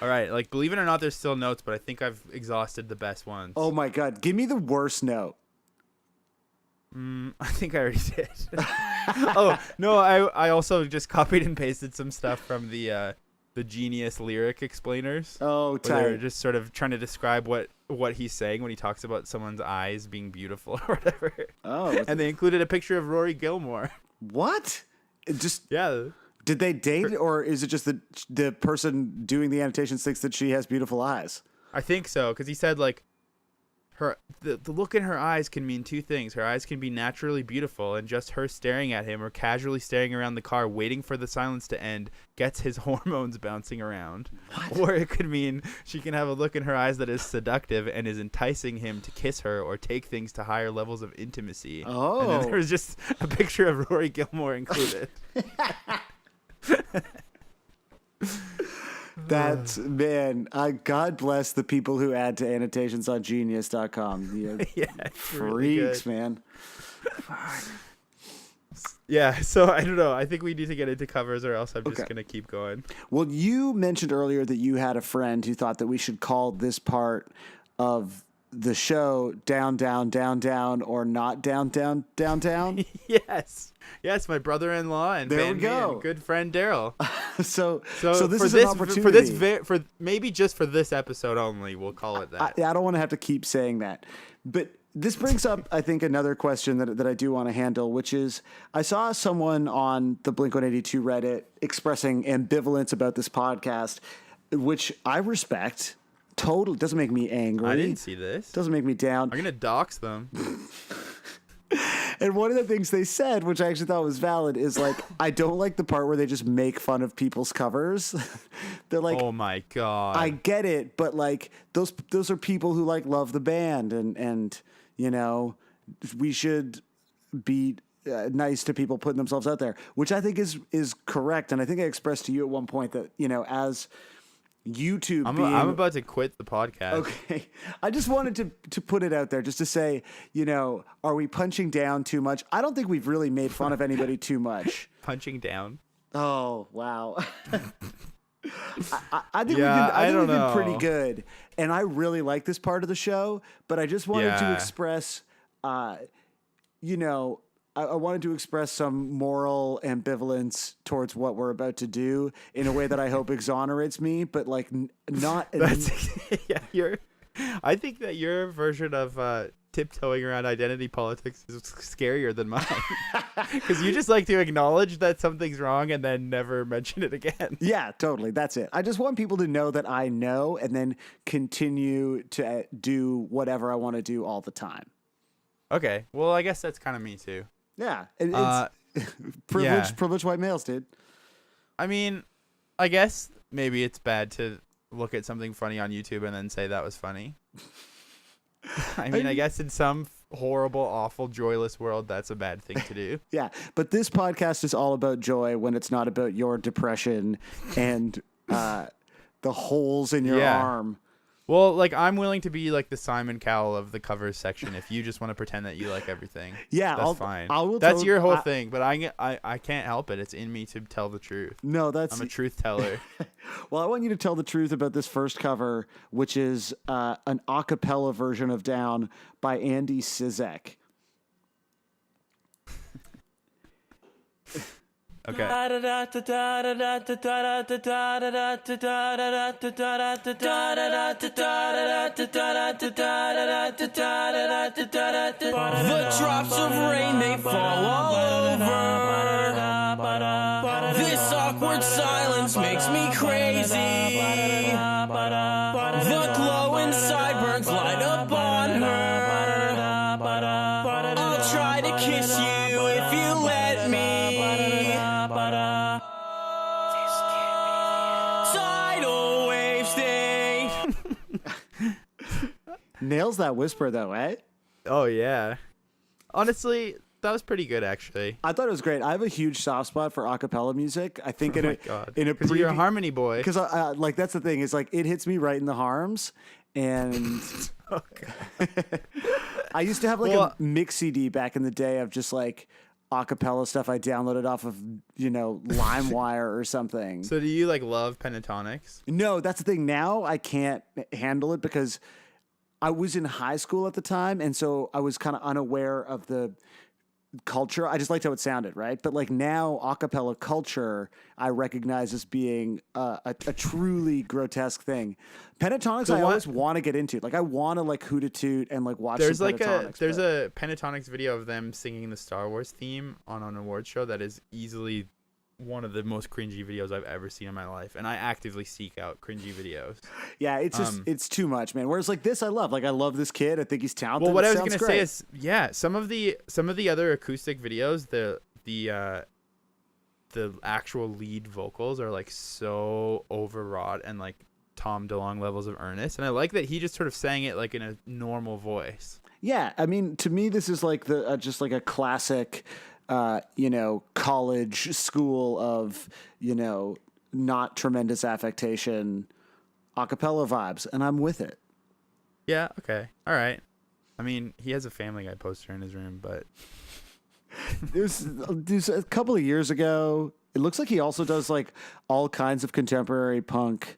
All right, like, believe it or not, there's still notes, but I think I've exhausted the best ones. Oh my God, give me the worst note. I think I already did. Oh no, I also just copied and pasted some stuff from the Genius lyric explainers. Oh, tight. They're just sort of trying to describe what he's saying when he talks about someone's eyes being beautiful or whatever. Oh, and they included a picture of Rory Gilmore. What? Yeah. Did they date, or is it just the person doing the annotations thinks that she has beautiful eyes? I think so, because he said like the look in her eyes can mean two things. Her eyes can be naturally beautiful, and just her staring at him or casually staring around the car waiting for the silence to end gets his hormones bouncing around. What? Or it could mean she can have a look in her eyes that is seductive and is enticing him to kiss her or take things to higher levels of intimacy. Oh. And then there was just a picture of Rory Gilmore included. That's, man, God bless the people who add to annotations on genius.com. Yeah, freaks, really, man. Yeah, so I don't know. I think we need to get into covers, or else I'm just going to keep going. Well, you mentioned earlier that you had a friend who thought that we should call this part of the show Down, Down, Down, Down, or Not Down, Down, Down, Down. Yes, my brother-in-law and there we go. And good friend Daryl. So this is an opportunity for maybe just for this episode only. We'll call it that. I don't want to have to keep saying that, but this brings up, I think, another question that I do want to handle, which is I saw someone on the Blink-182 Reddit expressing ambivalence about this podcast, which I respect. Totally doesn't make me angry. I didn't see this. Doesn't make me down. I'm gonna dox them. And one of the things they said, which I actually thought was valid, is like, I don't like the part where they just make fun of people's covers. They're like, oh my God. I get it, but like those are people who like love the band, and you know, we should be nice to people putting themselves out there, which I think is correct. And I think I expressed to you at one point that, you know, as YouTube I'm about to quit the podcast. Okay. I just wanted to put it out there just to say, you know, are we punching down too much? I don't think we've really made fun of anybody too much. Punching down? Oh, wow. I think we've been pretty good. And I really like this part of the show, but I just wanted to express, you know, I wanted to express some moral ambivalence towards what we're about to do in a way that I hope exonerates me, but like not. I think that your version of tiptoeing around identity politics is scarier than mine. Because you just like to acknowledge that something's wrong and then never mention it again. Yeah, totally. That's it. I just want people to know that I know and then continue to do whatever I want to do all the time. Okay. Well, I guess that's kind of me too. Yeah. It's privileged white males, dude. I mean, I guess maybe it's bad to look at something funny on YouTube and then say that was funny. I guess in some horrible, awful, joyless world, that's a bad thing to do. Yeah, but this podcast is all about joy when it's not about your depression and the holes in your arm. Well, like, I'm willing to be like the Simon Cowell of the covers section if you just want to pretend that you like everything. Yeah, that's fine. That's your whole thing, but I can't help it. It's in me to tell the truth. No, I'm a truth teller. Well, I want you to tell the truth about this first cover, which is an a cappella version of Down by Andy Sizek. Okay. The drops of rain, they fall all over. This awkward silence makes me crazy. The glowing sideburns light up on her. I'll try to kiss you if you let me. Tidal wave stay. Nails that whisper, though, eh? Oh, yeah. Honestly, that was pretty good, actually. I thought it was great. I have a huge soft spot for a cappella music. I think in a you're a harmony boy. Because like that's the thing is like it hits me right in the harms, and I used to have like a mix CD back in the day of just like a cappella stuff I downloaded off of LimeWire or something. So do you like love pentatonics? No, that's the thing. Now I can't handle it because I was in high school at the time, and so I was kind of unaware of the culture. I just liked how it sounded, right? But like now, a cappella culture, I recognize as being a truly grotesque thing. Pentatonics, I always want to get into. Like I want to like hoot a toot and like watch. There's like there's a Pentatonics video of them singing the Star Wars theme on an award show that is easily one of the most cringy videos I've ever seen in my life, and I actively seek out cringy videos. Yeah, it's just it's too much, man. Whereas like this, I love this kid. I think he's talented. Well, what I was gonna say is, some of the other acoustic videos, the actual lead vocals are like so overwrought and like Tom DeLonge levels of earnest, and I like that he just sort of sang it like in a normal voice. Yeah, I mean, to me, this is like just like a classic. College school of, not tremendous affectation, a cappella vibes, and I'm with it. Yeah. Okay. All right. I mean, he has a Family Guy poster in his room, but there's a couple of years ago. It looks like he also does like all kinds of contemporary punk.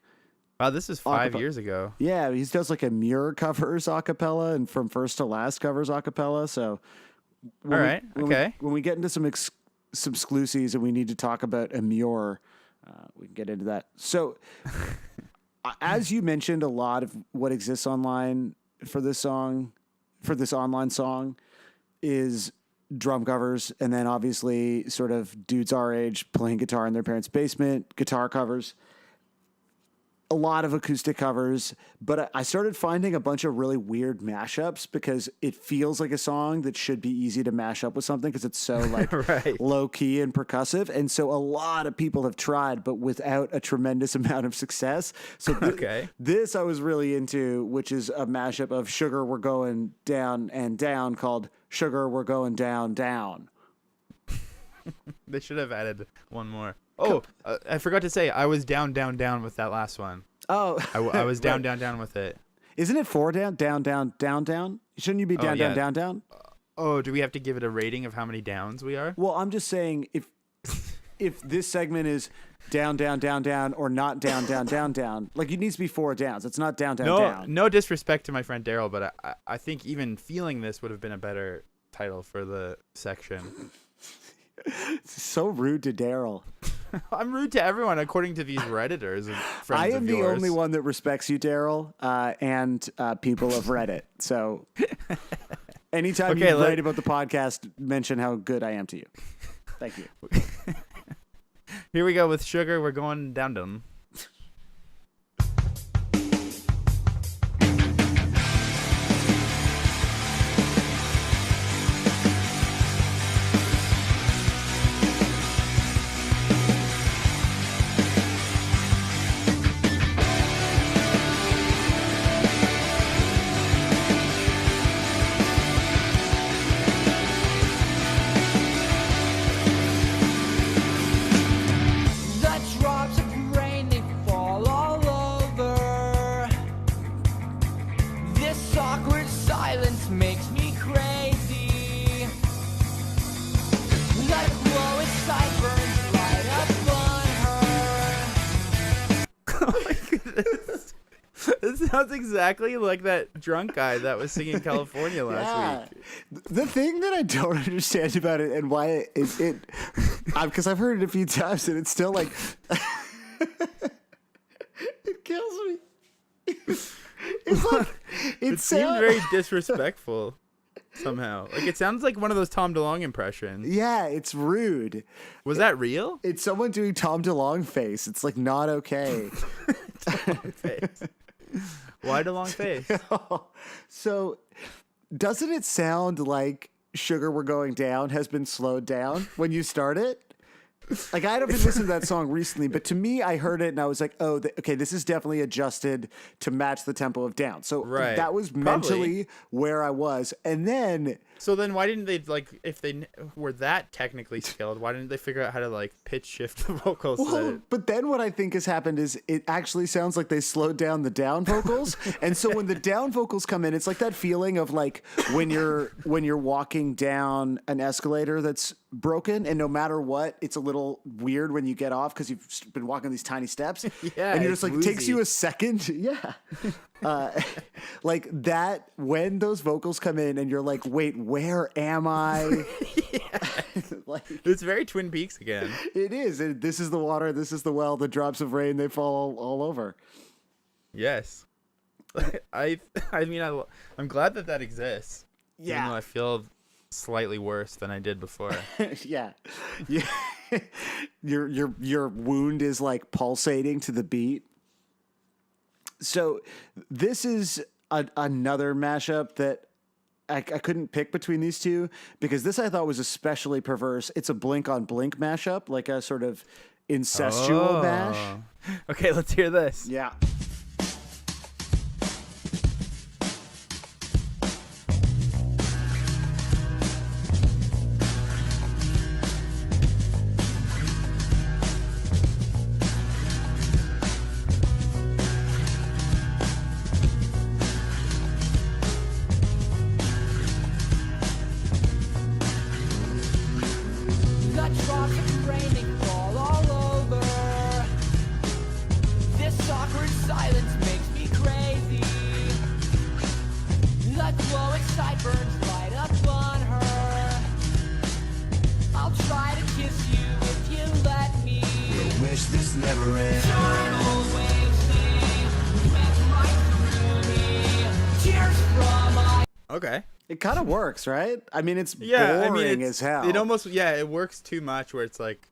Wow, this is 5 years ago. Yeah, he does like a Muir covers a cappella and From First to Last covers a cappella. So. When we get into some exclusives and we need to talk about Amur, we can get into that. So, as you mentioned, a lot of what exists online for this online song, is drum covers, and then obviously sort of dudes our age playing guitar in their parents' basement, guitar covers. A lot of acoustic covers, but I started finding a bunch of really weird mashups because it feels like a song that should be easy to mash up with something because it's so like low key and percussive. And so a lot of people have tried, but without a tremendous amount of success. So this I was really into, which is a mashup of Sugar, We're Going Down and Down called Sugar, We're Going Down, Down. They should have added one more. Oh, I forgot to say, I was down with that last one. Oh. I was down with it. Isn't it 4 down? Shouldn't you be down, down? Oh, do we have to give it a rating of how many downs we are? Well, I'm just saying if this segment is down, or not down, like it needs to be 4 downs. It's not down. No disrespect to my friend Daryl, but I think even feeling this would have been a better title for the section. It's so rude to Daryl. I'm rude to everyone, according to these Redditors and friends I am of the yours. only one that respects you, Daryl, and people of Reddit. So Anytime you write about the podcast, mention how good I am to you. Thank you. Here we go with Sugar. We're going down. This sounds exactly like that drunk guy that was singing California last week. The thing that I don't understand about it and why it because I've heard it a few times and it's still like it kills me. It's like it seems very disrespectful somehow. Like it sounds like one of those Tom DeLonge impressions. Yeah, it's rude. Was that real? It's someone doing Tom DeLonge face. It's like not okay. DeLonge face. Why DeLonge face? So, doesn't it sound like Sugar We're Going Down has been slowed down when you start it? Like, I haven't been listening to that song recently, but to me, I heard it and I was like, oh, okay, this is definitely adjusted to match the tempo of Down. So that was mentally where I was. And then... So then why didn't they, like, if they were that technically skilled, why didn't they figure out how to, like, pitch shift the vocals? Well, but then what I think has happened is it actually sounds like they slowed down the down vocals. And so when the down vocals come in, it's like that feeling of, like, when you're walking down an escalator that's broken, and no matter what, it's a little weird when you get off because you've been walking these tiny steps. Yeah, and you're just like, woozy. it takes you a second. Yeah. Like that, when those vocals come in and you're like, wait, where am I? Like, it's very Twin Peaks again. It is. This is the water. This is the well. The drops of rain, they fall all over. Yes. I mean, I'm glad that exists. Yeah. Even though I feel slightly worse than I did before. Yeah. Your wound is like pulsating to the beat. So this is another mashup that I couldn't pick between these two because this I thought was especially perverse. It's a Blink on Blink mashup, like a sort of incestual mash. Okay, let's hear this. Yeah. Okay. It kind of works, right? I mean, it's boring as hell. It almost, it works too much where it's like,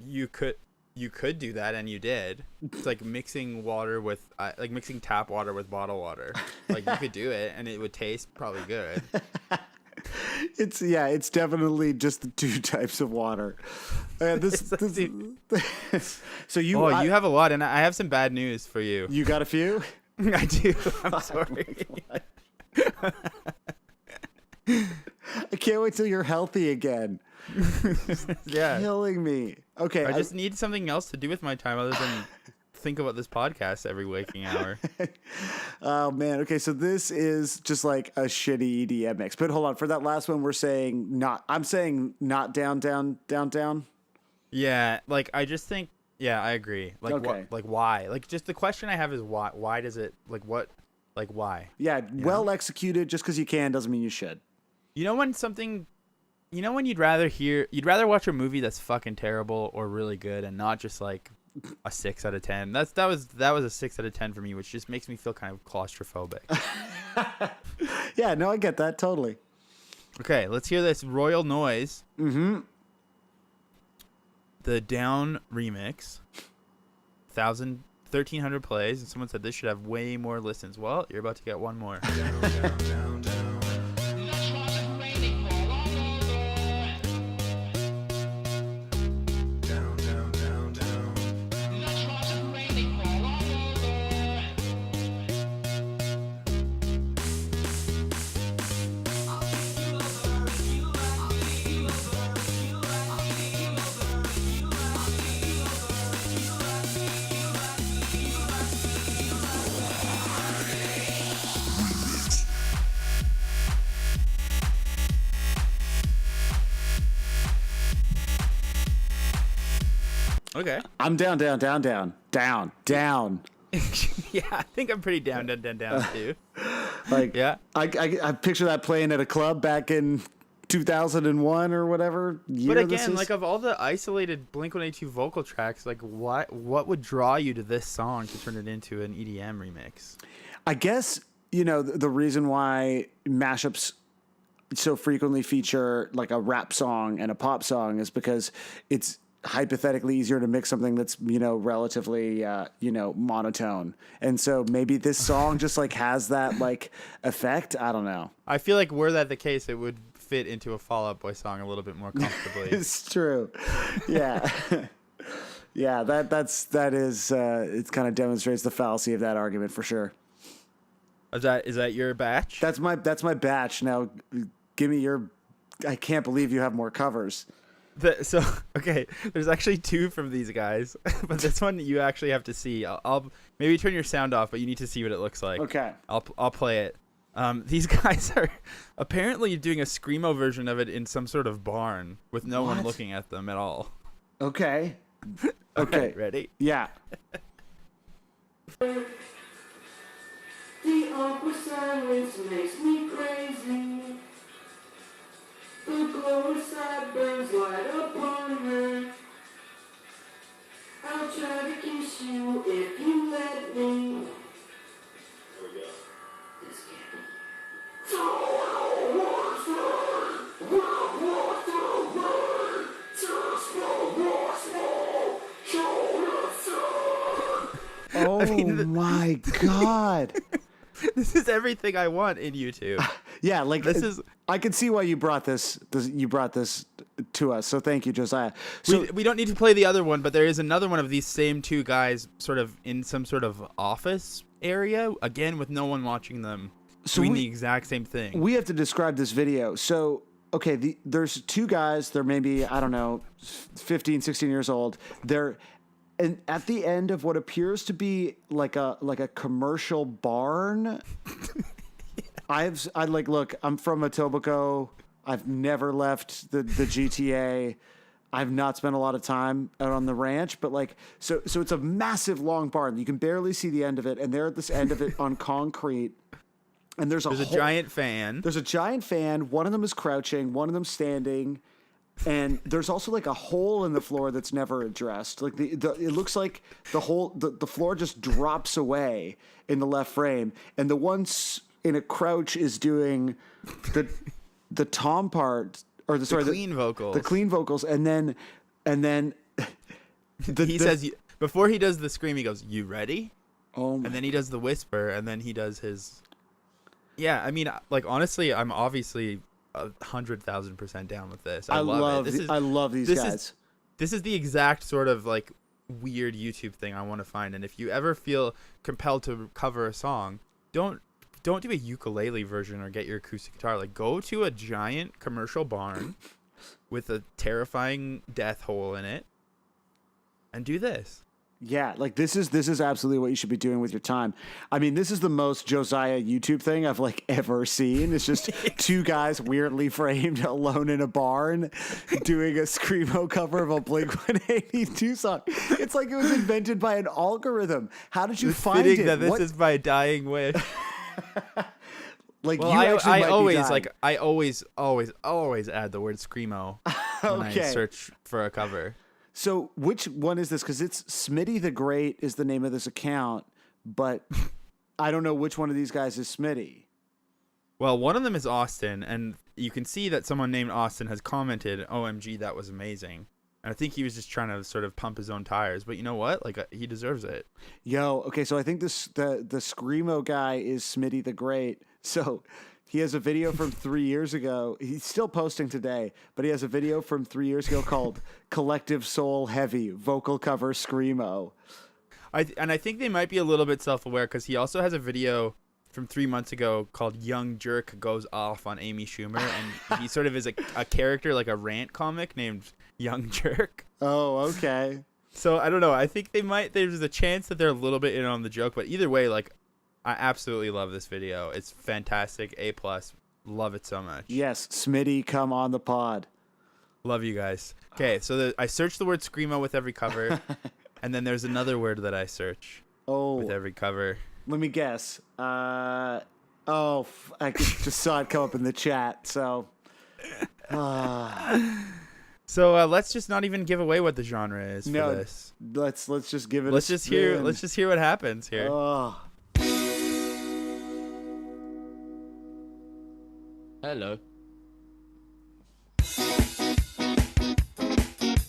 you could do that and you did. It's like mixing water with, like mixing tap water with bottled water. Like you could do it and it would taste probably good. It's definitely just the two types of water. So you have a lot, and I have some bad news for you. You got a few? I do. I'm sorry. I can't wait till you're healthy again. Yeah, killing me. Okay, I just need something else to do with my time other than think about this podcast every waking hour. Oh man. Okay, so this is just like a shitty EDM mix. But hold on, for that last one, I'm saying not down, down, down, down. Yeah, like I just think. Yeah, I agree. Like okay. Why? Like just the question I have is why? Why does it like what? Like why? Yeah, well executed. Just because you can doesn't mean you should. You know when you'd rather watch a movie that's fucking terrible or really good and not just like a 6 out of 10. That was a 6 out of 10 for me, which just makes me feel kind of claustrophobic. Yeah, no, I get that totally. Okay, let's hear this Royal Noise. Mm-hmm. The Down remix. 1,300 plays, and someone said this should have way more listens. Well, you're about to get one more. Okay. I'm down. Yeah, I think I'm pretty down too. Like, Yeah. I picture that playing at a club back in 2001 or whatever year. But this again, is. like of all the isolated Blink-182 vocal tracks, like what would draw you to this song to turn it into an EDM remix? I guess, the reason why mashups so frequently feature like a rap song and a pop song is because it's hypothetically easier to mix something that's, relatively, monotone. And so maybe this song just like has that like effect. I don't know. I feel like were that the case, it would fit into a Fall Out Boy song a little bit more comfortably. It's true. Yeah. Yeah, that is it kind of demonstrates the fallacy of that argument for sure. Is that your batch? That's my batch. Now give me your. I can't believe you have more covers. Okay, there's actually two from these guys, but this one you actually have to see. I'll maybe turn your sound off, but you need to see what it looks like. Okay. I'll play it. These guys are apparently doing a screamo version of it in some sort of barn with no one looking at them at all. Okay. Okay. Right, ready? Yeah. The awkward silence makes me crazy. The glow inside burns light upon her. I'll try to kiss you if you let me. Here we go. This can't be. So what's right? What's the way? Just what's wrong? Show yourself. Oh my God. This is everything I want in YouTube. Yeah, like This is. I can see why you brought this. You brought this to us. So thank you, Josiah. So We don't need to play the other one, but there is another one of these same two guys sort of in some sort of office area, again with no one watching them, doing the exact same thing. we have to describe this video. So, okay, there's two guys. They're maybe, I don't know, 15, 16 years old. And at the end of what appears to be like a commercial barn. Look, I'm from Etobicoke. I've never left the GTA. I've not spent a lot of time out on the ranch, but so it's a massive long barn. You can barely see the end of it, and they're at this end of it on concrete. And there's a giant fan. There's a giant fan. One of them is crouching, one of them standing, and there's also like a hole in the floor that's never addressed. Like it looks like the floor just drops away in the left frame, and the one in a crouch is doing the tom part or the clean vocals. The clean vocals, and then he says before he does the scream, he goes, "You ready?" Oh, and then he does the whisper, and then he does his. Yeah, I mean, like honestly, I'm obviously 100,000% down with this. I love it. I love these guys. This is the exact sort of like weird YouTube thing I want to find. And if you ever feel compelled to cover a song, don't do a ukulele version or get your acoustic guitar. Like go to a giant commercial barn with a terrifying death hole in it and do this. Yeah, like this is absolutely what you should be doing with your time. I mean, this is the most Josiah YouTube thing I've ever seen. It's just two guys weirdly framed alone in a barn doing a screamo cover of a Blink-182 song. It's like it was invented by an algorithm. How did you find it? That this is my dying wish. I always add the word screamo when I search for a cover. So which one is this? Because it's Smitty the Great is the name of this account, but I don't know which one of these guys is Smitty. Well, one of them is Austin, and you can see that someone named Austin has commented, "OMG, that was amazing." And I think he was just trying to sort of pump his own tires, but you know what? Like he deserves it. Yo, okay, so I think the Screamo guy is Smitty the Great. So he has a video from 3 years ago. He's still posting today, but he has a video from 3 years ago called "Collective Soul Heavy Vocal Cover Screamo." I think they might be a little bit self-aware because he also has a video from 3 months ago called "Young Jerk Goes Off on Amy Schumer," and he sort of is a character, like a rant comic named Young Jerk. Oh, okay. So I don't know. I think there's a chance that they're a little bit in on the joke, but either way, like, I absolutely love this video. It's fantastic. A+. Love it so much. Yes, Smitty, come on the pod. Love you guys. Okay, so I searched the word Screamo with every cover, and then there's another word that I search with every cover. Let me guess. I just saw it come up in the chat. So, So let's just not even give away what the genre is for this. Let's just give it. Let's just hear what happens here. Hello.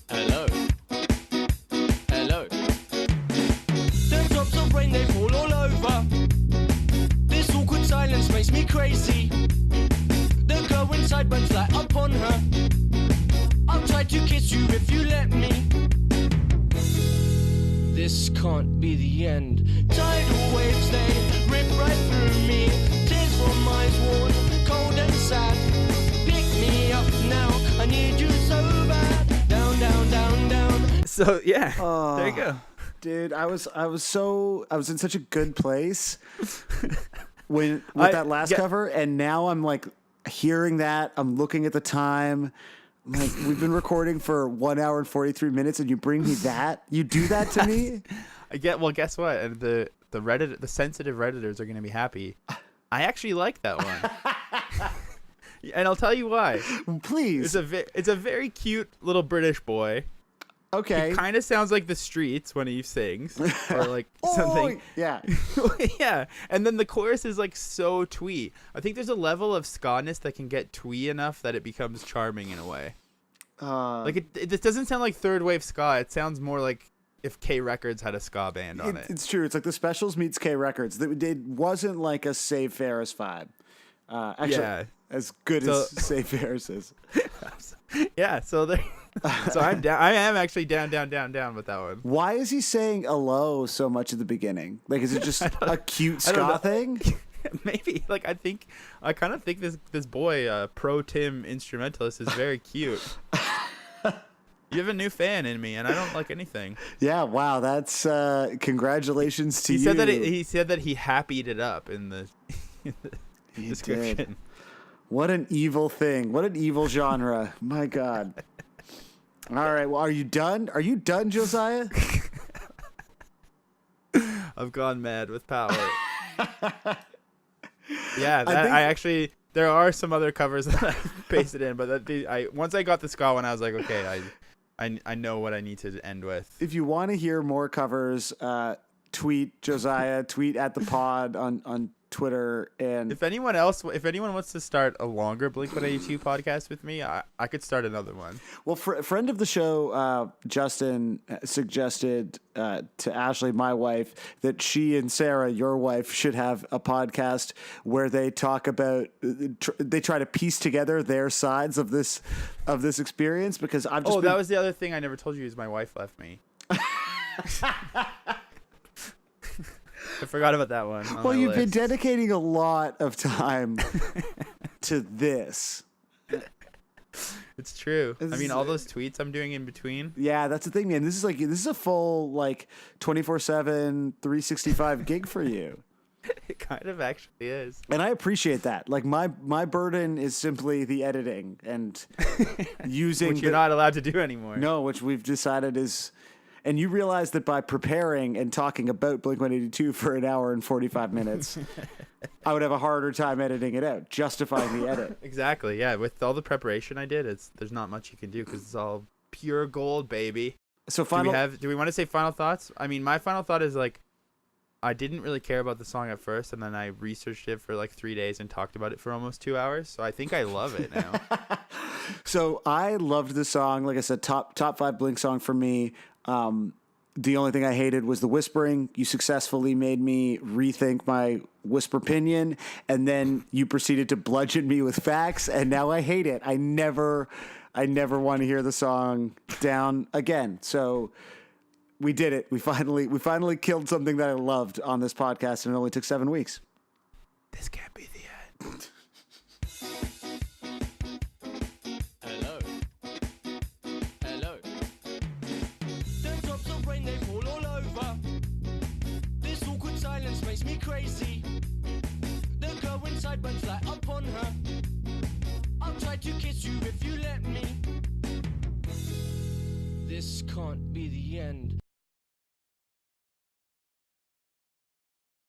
Hello. Hello. The drops of rain, they fall all over. This awkward silence makes me crazy. The girl inside went flat upon her. I'll try to kiss you if you let me. This can't be the end. Tidal waves, they rip right through me. Tears from eyes worn, cold and sad. Pick me up now, I need you so bad. Down, down, down, down. So yeah, there you go. Dude, I was in such a good place with that last cover, and now I'm like hearing that. I'm looking at the time. Like, we've been recording for 1 hour and 43 minutes, and you bring me that? You do that to me? Well, guess what? And the sensitive Redditors are going to be happy. I actually like that one. And I'll tell you why. Please. It's a very cute little British boy. Okay. He kind of sounds like the Streets when he sings, or like something. Yeah. Yeah. And then the chorus is like so twee. I think there's a level of ska-ness that can get twee enough that it becomes charming in a way. Like it doesn't sound like third wave ska. It sounds more like if K Records had a ska band on it. It's true. It's like the Specials meets K Records. It wasn't like a Save Ferris vibe. Actually, yeah. As good as Save Ferris is. Yeah. So I'm down. I am actually down with that one. Why is he saying hello so much at the beginning? Like, is it just a cute ska thing? Maybe. Like, I kind of think this boy, Pro Tim instrumentalist, is very cute. You have a new fan in me, and I don't like anything. Yeah, wow, that's congratulations to you. He said that he happied it up in the description. Did. What an evil thing! What an evil genre! My God. All right, well, are you done? Are you done, Josiah? I've gone mad with power. Yeah, I actually. There are some other covers that I pasted in, but once I got the ska one, I was like, okay, I know what I need to end with. If you want to hear more covers, tweet Josiah, tweet at the pod on Twitter, and if anyone wants to start a longer Blink-182 podcast with me, I could start another one. Well, friend of the show, Justin, suggested to Ashley, my wife, that she and Sarah, your wife, should have a podcast where they talk about they try to piece together their sides of this experience, because I've just that was the other thing I never told you is my wife left me. I forgot about that one. Well, you've been dedicating a lot of time to this. It's true. I mean, all those tweets I'm doing in between. Yeah, that's the thing, man. This is a full 24/7, 365 gig for you. It kind of actually is. And I appreciate that. Like, my burden is simply the editing and using which you're not allowed to do anymore. No, which we've decided is. And you realize that by preparing and talking about Blink-182 for an hour and 45 minutes, I would have a harder time editing it out, justifying the edit. Exactly, yeah. With all the preparation I did, there's not much you can do because it's all pure gold, baby. So do we want to say final thoughts? I mean, my final thought is I didn't really care about the song at first, and then I researched it for like 3 days and talked about it for almost 2 hours. So I think I love it now. So I loved the song. Like I said, top 5 Blink song for me. The only thing I hated was the whispering. You successfully made me rethink my whisper opinion, and then you proceeded to bludgeon me with facts, and now I hate it. I never want to hear the song down again. So we did it. We finally killed something that I loved on this podcast, and it only took 7 weeks. This can't be the end. Hello. Hello. The drops of rain, they fall all over. This awkward silence makes me crazy. The girl inside went flat upon her. I'll try to kiss you if you let me. This can't be the end.